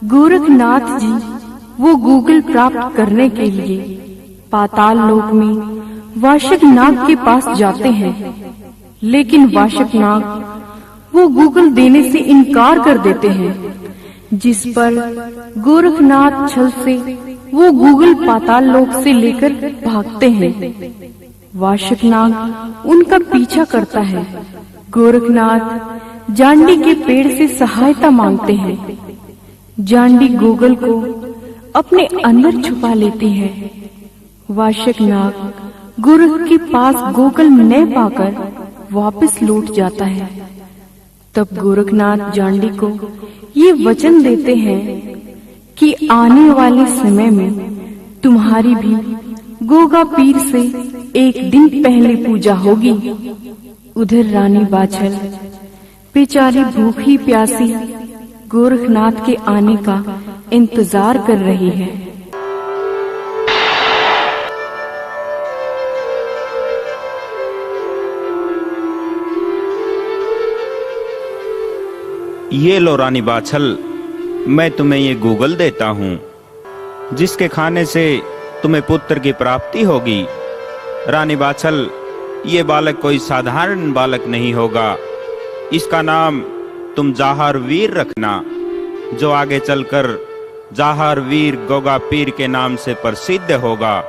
गोरखनाथ जी वो गूगल प्राप्त करने के लिए पाताल लोक में वाशक नाग के पास जाते हैं। लेकिन वाशक नाग वो गूगल देने से इनकार कर देते हैं, जिस पर गोरखनाथ छल से वो गूगल पाताल लोक से लेकर भागते हैं। वाशक नाग उनका पीछा करता है। गोरखनाथ जांडी के पेड़ से सहायता मांगते हैं। जांडी गूगल को अपने अंदर छुपा लेती है। वाशक नाग गोरख के पास गूगल न पाकर वापस लौट जाता है। तब गोरखनाथ जांडी को ये वचन देते हैं कि आने वाले समय में तुम्हारी भी गोगा पीर से एक दिन पहले पूजा होगी। उधर रानी बाछल बेचारी भूखी प्यासी गोरखनाथ के आने का इंतजार कर रही है। ये लो रानी बाछल, मैं तुम्हें ये गूगल देता हूँ, जिसके खाने से तुम्हें पुत्र की प्राप्ति होगी। रानी बाछल, ये बालक कोई साधारण बालक नहीं होगा। इसका नाम तुम जाहर वीर रखना, जो आगे चलकर जाहर वीर गोगा पीर के नाम से प्रसिद्ध होगा।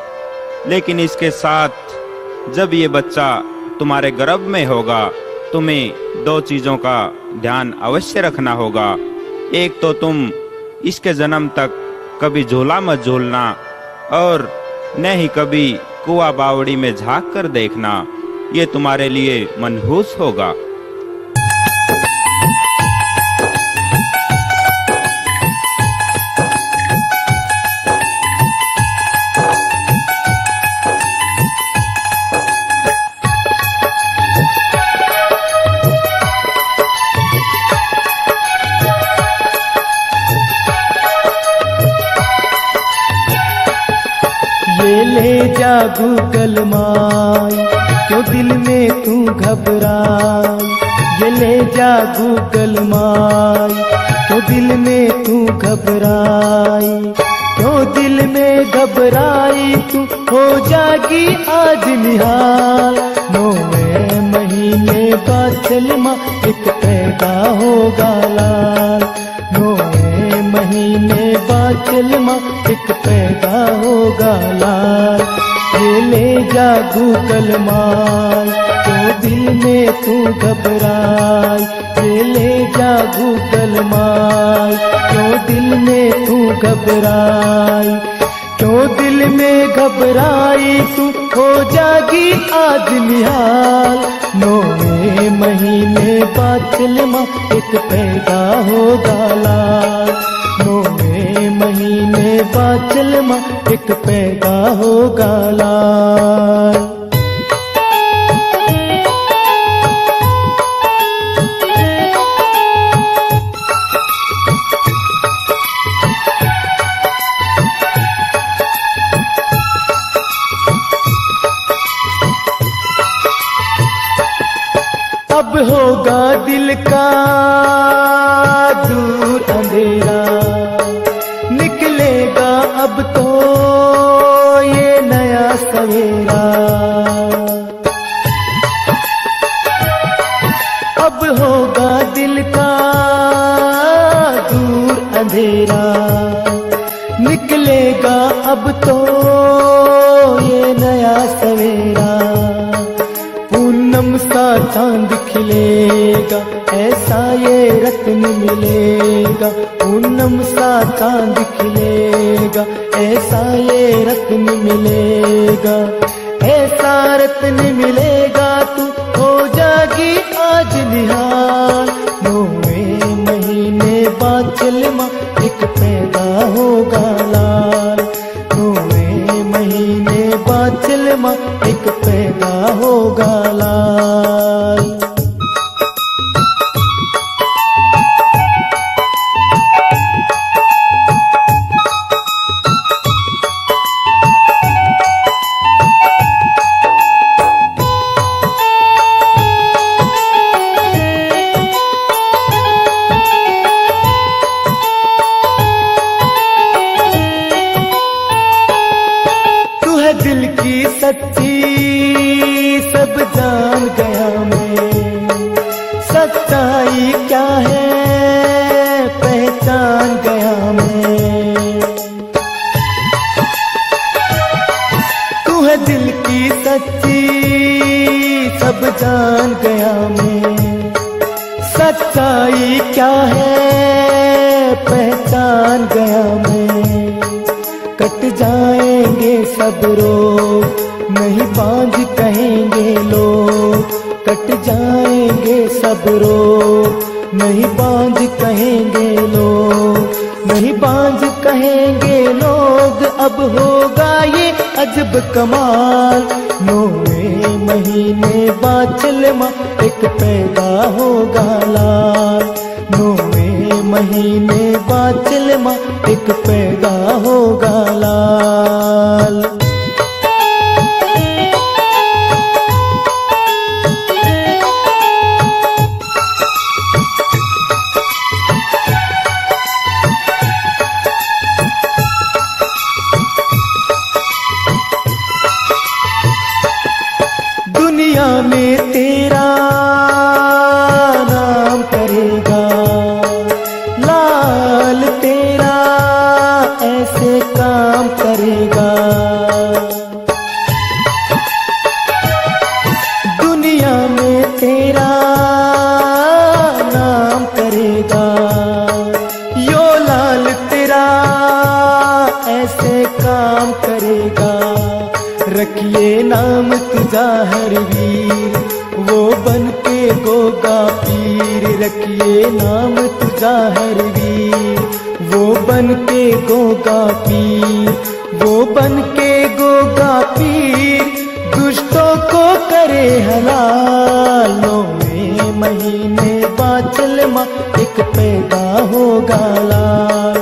लेकिन इसके साथ जब ये बच्चा तुम्हारे गर्भ में होगा, तुम्हें 2 चीजों का ध्यान अवश्य रखना होगा। एक तो तुम इसके जन्म तक कभी झूला मत झूलना और न ही कभी कुआ बावड़ी में झांक कर देखना। ये तुम्हारे लिए मनहूस होगा। गूगल माई क्यों दिल में तू घबराई, ये ले जा गूगल माई क्यों दिल में तू घबराई, क्यों दिल में घबराई तू हो जागी आज निहाल। 9वें महीने बाछल माँ एक पैदा होगा लाल, 9वें महीने बाछल माँ एक पैदा होगा लाल। ये ये ले जा गूगल माई, क्यों दिल में तू घबराई। ये ले जा गूगल माई, क्यों दिल में तू घबराई। क्यों दिल में घबराई तू, हो जागी आज निहाल। 9वें महीने बाद चलमा एक पैदा होगा लाल। 9वें महीने बाद चलमा एक पैदा होगा लाल। अब होगा दिल का दूर अंधेरा, निकलेगा अब तो ये नया सवेरा। अब होगा दिल का दूर अंधेरा, निकलेगा अब तो ये नया सवेरा। पूनम सा चांद खिलेगा, ऐसा ये रत्न मिलेगा। पूनम सा चांद खिलेगा, ऐसा ये रत्न मिलेगा। ऐसा रत्न मिलेगा, तू हो जागी आज निहाल। 9वें महीने बाद चलमा एक पैदा होगा लाल। 9वें महीने बाद चलमा एक पैदा होगा लाल। दिल की सच्ची सब जान गया मैं, सच्चाई क्या है पहचान गया मैं। तू है दिल की सच्ची सब जान गया मैं, सच्चाई क्या है पहचान गया मैं। कट जाएंगे सब रोग, नहीं बांझ कहेंगे लोग। कट जाएंगे सब रोग, नहीं बांझ कहेंगे लोग। नहीं बांझ कहेंगे लोग, अब होगा ये अजब कमाल। 9वें महीने बाद चलमा एक पैदा होगा लाल। 9वें महीने बाद चलमा एक पैदा होगा लाल। दुनिया में तेरा नाम करेगा लाल, तेरा ऐसे काम करेगा। दुनिया में तेरा नाम करेगा, यो लाल तेरा ऐसे काम करेगा। रखिए नाम तुझा हर वीर, वो बन के गोगा पीर। रखिए नाम तुझा हर वीर, वो बन के गोगा पीर। वो बन के गोगा पीर, दुष्टों को करे हलाल। 9वें महीने बाद चलमा एक पैदा होगा लाल।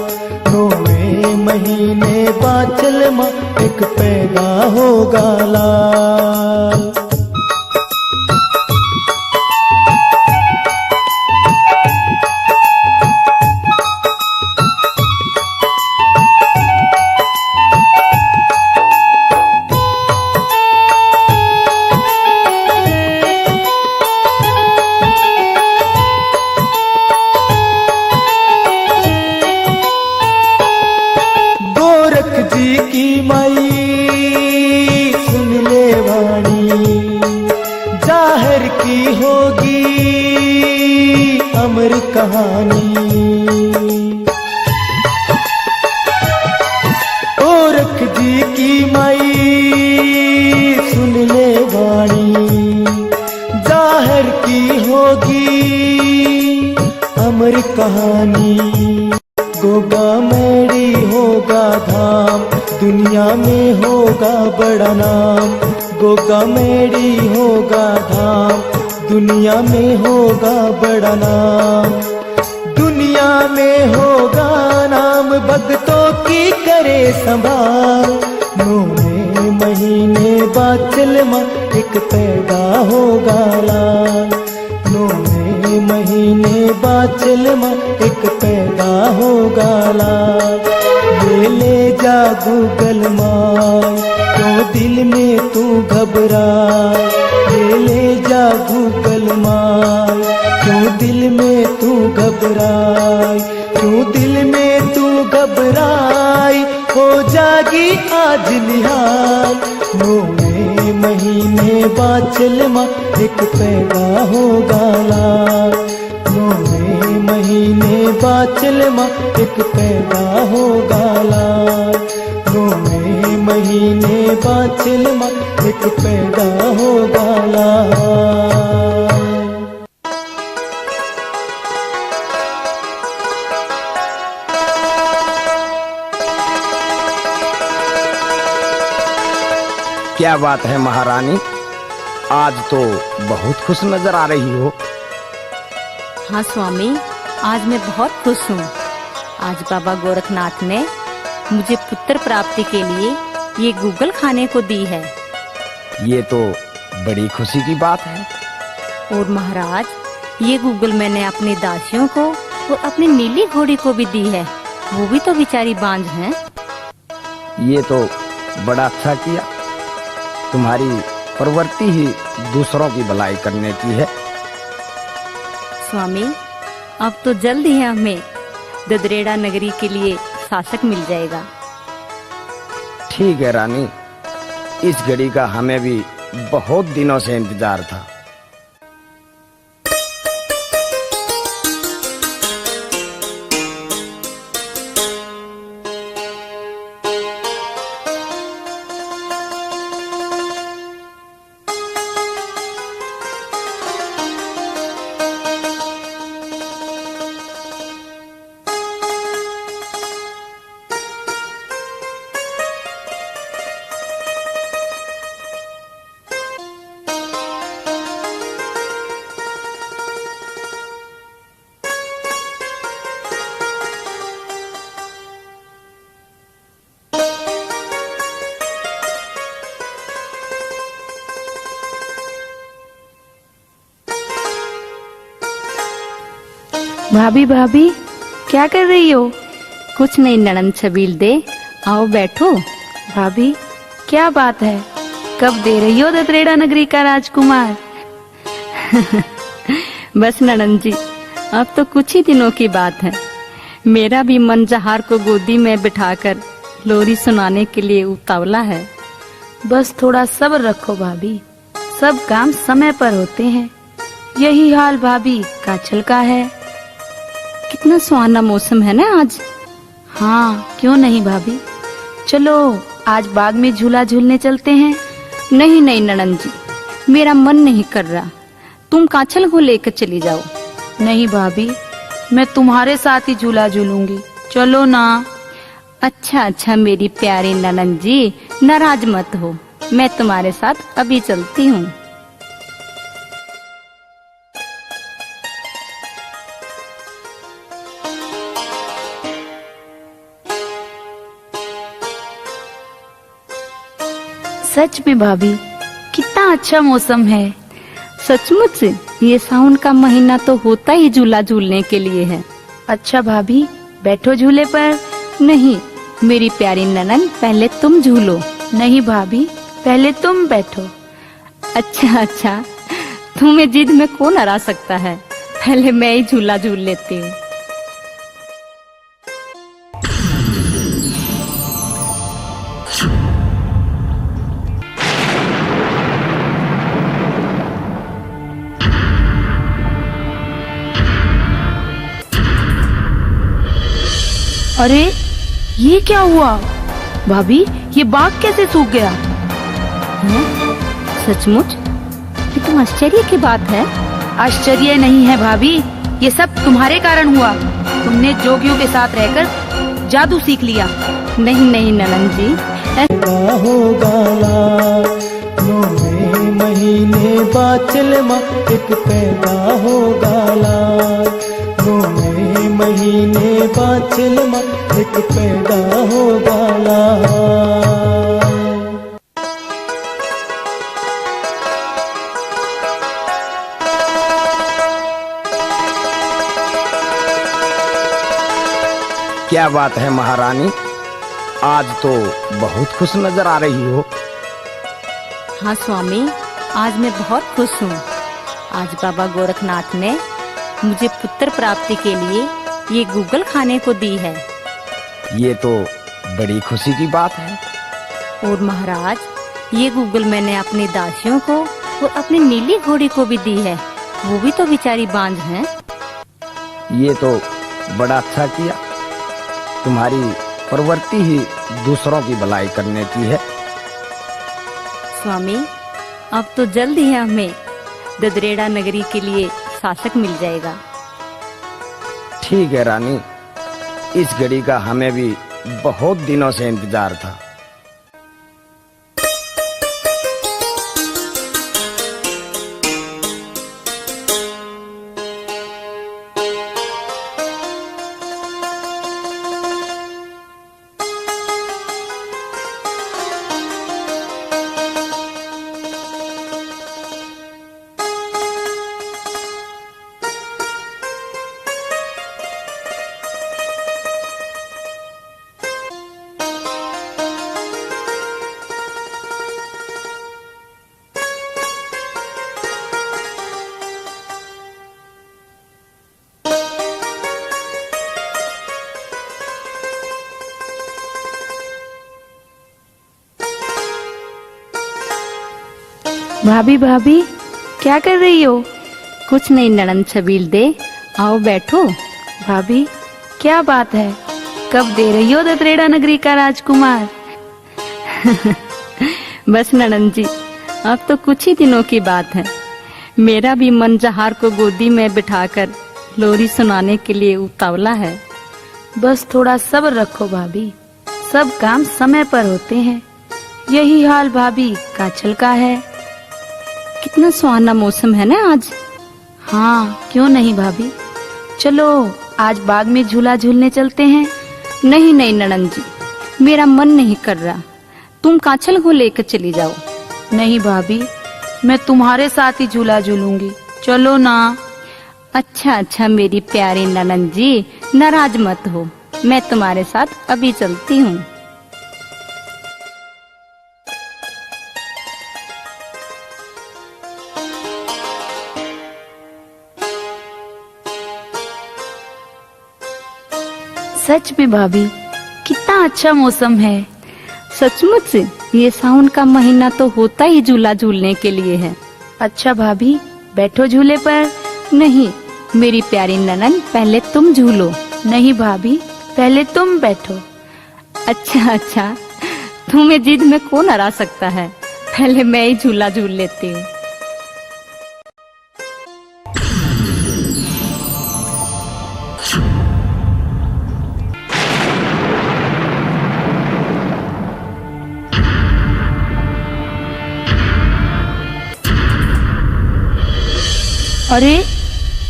9वें महीने बाद चलमा एक पैदा होगा लाल। गोरख जी की माई सुन कहानी। गोरख जी की माई सुन ले वाणी, जाहिर की होगी अमर कहानी। गोगा मेरी होगा धाम, दुनिया में होगा बड़ा नाम। गोगा मेरी होगा धाम, दुनिया में होगा बड़ा नाम। दुनिया में होगा नाम, भक्तों की करे संभाल। 9 महीने बाद चलमा एक पैदा होगा लाल। 9 महीने बाद चलमा एक पैदा होगा लाल। ले जा गूगल माँ, क्यों दिल में तू घबराए। ले जा गूगल माँ, क्यों दिल में तू घबराए। क्यों दिल में तू घबराए, हो जागी आज निहाल। 9 महीने बाद चलमा एक पैदा होगा लाल। 9 महीने बाद चलमा एक पैदा होगा लाल। 9 महीने बाद चलमा एक पैदा होगा लाल। क्या बात है महारानी, आज तो बहुत खुश नजर आ रही हो। हाँ स्वामी, आज मैं बहुत खुश हूँ। आज बाबा गोरखनाथ ने मुझे पुत्र प्राप्ति के लिए ये गूगल खाने को दी है। ये तो बड़ी खुशी की बात है। और महाराज, ये गूगल मैंने अपनी दासियों को और अपनी नीली घोड़ी को भी दी है। वो भी तो बेचारी बांझ हैं। ये तो बड़ा अच्छा किया। तुम्हारी प्रवृत्ति ही दूसरों की भलाई करने की है। स्वामी, अब तो जल्द ही हमें ददरेड़ा नगरी के लिए शासक मिल जाएगा। ठीक है रानी, इस घड़ी का हमें भी बहुत दिनों से इंतजार था। भाभी भाभी, क्या कर रही हो? कुछ नहीं ननंद छबील दे, आओ बैठो। भाभी, क्या बात है? कब दे रही हो ददरेड़ा नगरी का राजकुमार? बस ननंद जी, अब तो कुछ ही दिनों की बात है। मेरा भी मन जहार को गोदी में बिठाकर लोरी सुनाने के लिए उतावला है। बस थोड़ा सब्र रखो भाभी, सब काम समय पर होते हैं। यही हाल भाभी काछल का है। कितना सुहाना मौसम है ना आज। हाँ, क्यों नहीं भाभी, चलो आज बाग में झूला झूलने चलते हैं। नहीं नहीं ननंद जी, मेरा मन नहीं कर रहा। तुम काछल को लेकर चली जाओ। नहीं भाभी, मैं तुम्हारे साथ ही झूला झूलूंगी, चलो ना। अच्छा अच्छा मेरी प्यारी ननंद जी, नाराज मत हो, मैं तुम्हारे साथ अभी चलती हूँ। सच में भाभी, कितना अच्छा मौसम है। सचमुच ये सावन का महीना तो होता ही झूला झूलने के लिए है। अच्छा भाभी, बैठो झूले पर। नहीं मेरी प्यारी ननंद, पहले तुम झूलो। नहीं भाभी, पहले तुम बैठो। अच्छा अच्छा, तुम्हें जिद में कौन हरा सकता है। पहले मैं ही झूला झूल लेती हूँ। अरे ये क्या हुआ भाभी, ये बाग कैसे सूख गया? सचमुच? ये तो आश्चर्य की बात है। आश्चर्य नहीं है भाभी, ये सब तुम्हारे कारण हुआ। तुमने जोगियों के साथ रहकर जादू सीख लिया। नहीं नहीं ननन जी, होगा नो में महीने बाचल माँ एक पैदा होगा नो में महीने बाचल माँ एक पैदा होगा क्या बात है महारानी, आज तो बहुत खुश नजर आ रही हो। हाँ स्वामी, आज मैं बहुत खुश हूँ। आज बाबा गोरखनाथ ने मुझे पुत्र प्राप्ति के लिए ये गूगल खाने को दी है। ये तो बड़ी खुशी की बात है। और महाराज, ये गूगल मैंने अपनी दासियों को और अपनी नीली घोड़ी को भी दी है। वो भी तो बेचारी बांझ हैं। ये तो बड़ा अच्छा किया। तुम्हारी प्रवृत्ति ही दूसरों की भलाई करने की है। स्वामी, अब तो जल्द ही हमें ददरेड़ा नगरी के लिए शासक मिल जाएगा। ठीक है रानी, इस घड़ी का हमें भी बहुत दिनों से इंतजार था। भाभी भाभी, क्या कर रही हो? कुछ नहीं ननन छबील दे, आओ बैठो। भाभी, क्या बात है? कब दे रही हो ददरेड़ा नगरी का राजकुमार? बस ननन जी, अब तो कुछ ही दिनों की बात है। मेरा भी मन जहार को गोदी में बिठाकर लोरी सुनाने के लिए उतावला है। बस थोड़ा सब्र रखो भाभी, सब काम समय पर होते हैं। यही हाल भाभी काछल का है। कितना सुहाना मौसम है ना आज। हाँ, क्यों नहीं भाभी, चलो आज बाग में झूला झूलने चलते हैं। नहीं नहीं ननन जी, मेरा मन नहीं कर रहा। तुम काछल को लेकर चली जाओ। नहीं भाभी, मैं तुम्हारे साथ ही झूला झूलूंगी, चलो ना। अच्छा अच्छा मेरी प्यारी ननन जी, नाराज मत हो, मैं तुम्हारे साथ अभी चलती हूँ। सच में भाभी, कितना अच्छा मौसम है। सचमुच ये सावन का महीना तो होता ही झूला झूलने के लिए है। अच्छा भाभी, बैठो झूले पर। नहीं मेरी प्यारी ननन, पहले तुम झूलो। नहीं भाभी, पहले तुम बैठो। अच्छा अच्छा, तुम्हें जिद में कौन हरा सकता है। पहले मैं ही झूला झूल लेती हूँ। अरे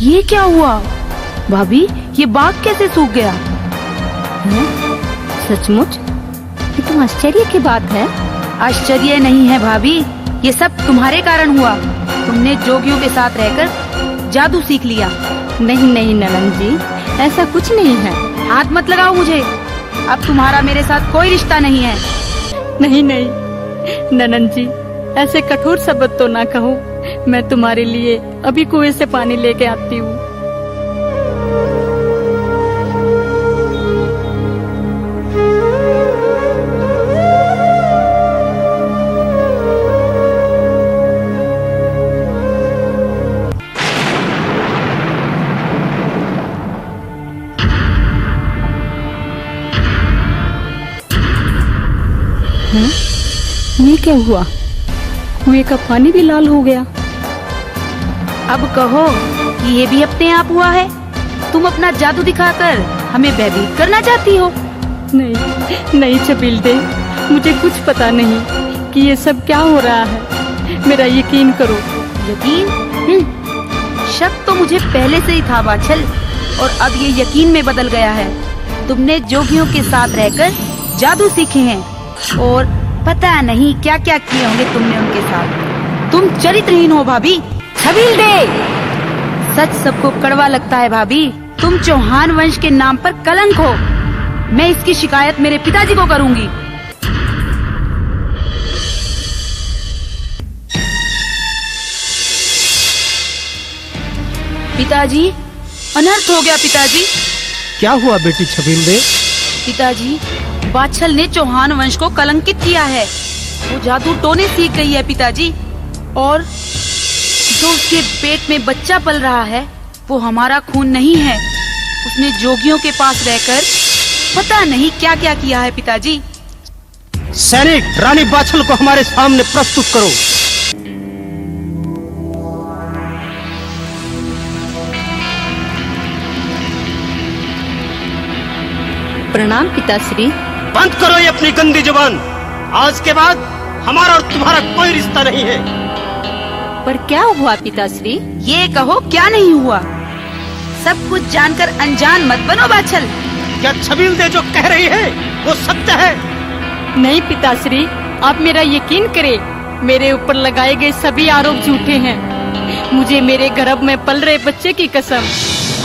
ये क्या हुआ भाभी, ये बाग कैसे सूख गया? सचमुच? ये तो आश्चर्य की बात है। आश्चर्य नहीं है भाभी, ये सब तुम्हारे कारण हुआ। तुमने जोगियों के साथ रहकर जादू सीख लिया। नहीं नहीं ननन जी, ऐसा कुछ नहीं है। हाथ मत लगाओ मुझे, अब तुम्हारा मेरे साथ कोई रिश्ता नहीं है। नहीं नहीं ननन जी, ऐसे कठोर शब्द तो ना कहो। मैं तुम्हारे लिए अभी कुएं से पानी लेके आती हूँ। ये क्या हुआ? कुएं का पानी भी लाल हो गया। अब कहो कि ये भी अपने आप हुआ है? तुम अपना जादू दिखाकर हमें भयभीत करना चाहती हो? नहीं नहीं छबीलदे, मुझे कुछ पता नहीं कि ये सब क्या हो रहा है। मेरा यकीन करो। यकीन? शक तो मुझे पहले से ही था बाछल, और अब ये यकीन में बदल गया है। तुमने जोगियों के साथ रहकर जादू सीखे हैं और पता नहीं क्या क्या किए होंगे तुमने उनके साथ। तुम चरित्रहीन हो भाभी। छबीलदे, सच सबको कड़वा लगता है भाभी। तुम चौहान वंश के नाम पर कलंक हो। मैं इसकी शिकायत मेरे पिताजी को करूंगी। पिताजी, अनर्थ हो गया पिताजी। क्या हुआ बेटी छबीलदे? पिताजी, बाछल ने चौहान वंश को कलंकित किया है। वो जादू टोने सीख गई है पिताजी, और जो उसके पेट में बच्चा पल रहा है वो हमारा खून नहीं है। उसने जोगियों के पास रहकर पता नहीं क्या क्या किया है पिताजी। सैनिक, रानी बाछल को हमारे सामने प्रस्तुत करो। प्रणाम पिताश्री। बंद करो ये अपनी गंदी जुबान। आज के बाद हमारा और तुम्हारा कोई रिश्ता नहीं है। पर क्या हुआ पिताश्री? ये कहो क्या नहीं हुआ। सब कुछ जानकर अनजान मत बनो बाछल। क्या छबीलदे जो कह रही है वो सत्य है? नहीं पिताश्री, आप मेरा यकीन करें। मेरे ऊपर लगाए गए सभी आरोप झूठे हैं। मुझे मेरे गर्भ में पल रहे बच्चे की कसम।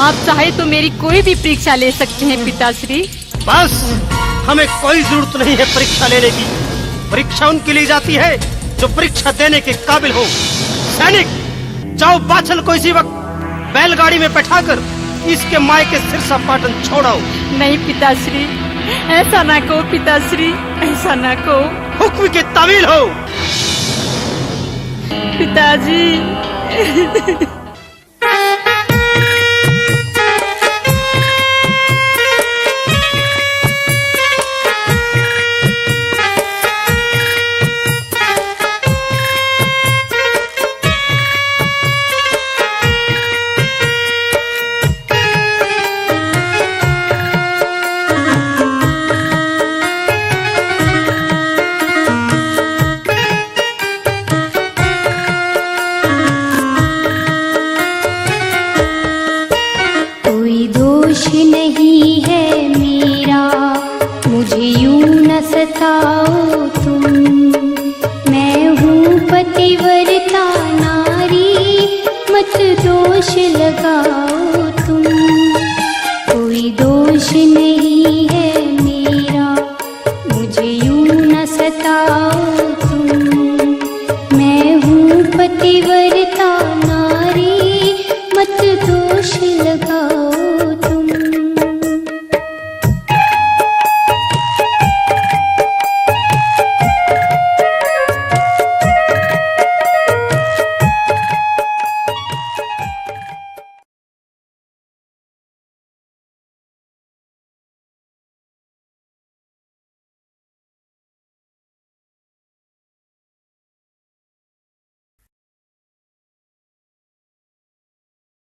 आप चाहे तो मेरी कोई भी परीक्षा ले सकते हैं पिताश्री। बस, हमें कोई जरूरत नहीं है परीक्षा लेने की। परीक्षा उनके लिए जाती है जो परीक्षा देने के काबिल हो। सैनिक, जाओ बाछल को इसी वक्त बैलगाड़ी में बैठाकर इसके माय के सिरसा पाटन छोड़ाओ। नहीं पिताश्री, ऐसा ना कहो पिताश्री, ऐसा ना कहो। हुक्म की तामील हो। पिताजी। नहीं है मेरा, मुझे यूं न सताओ तुम। मैं हूँ पतिव्रता नारी, मत दोष लगाओ तुम। कोई दोष नहीं है मेरा, मुझे यूं न सताओ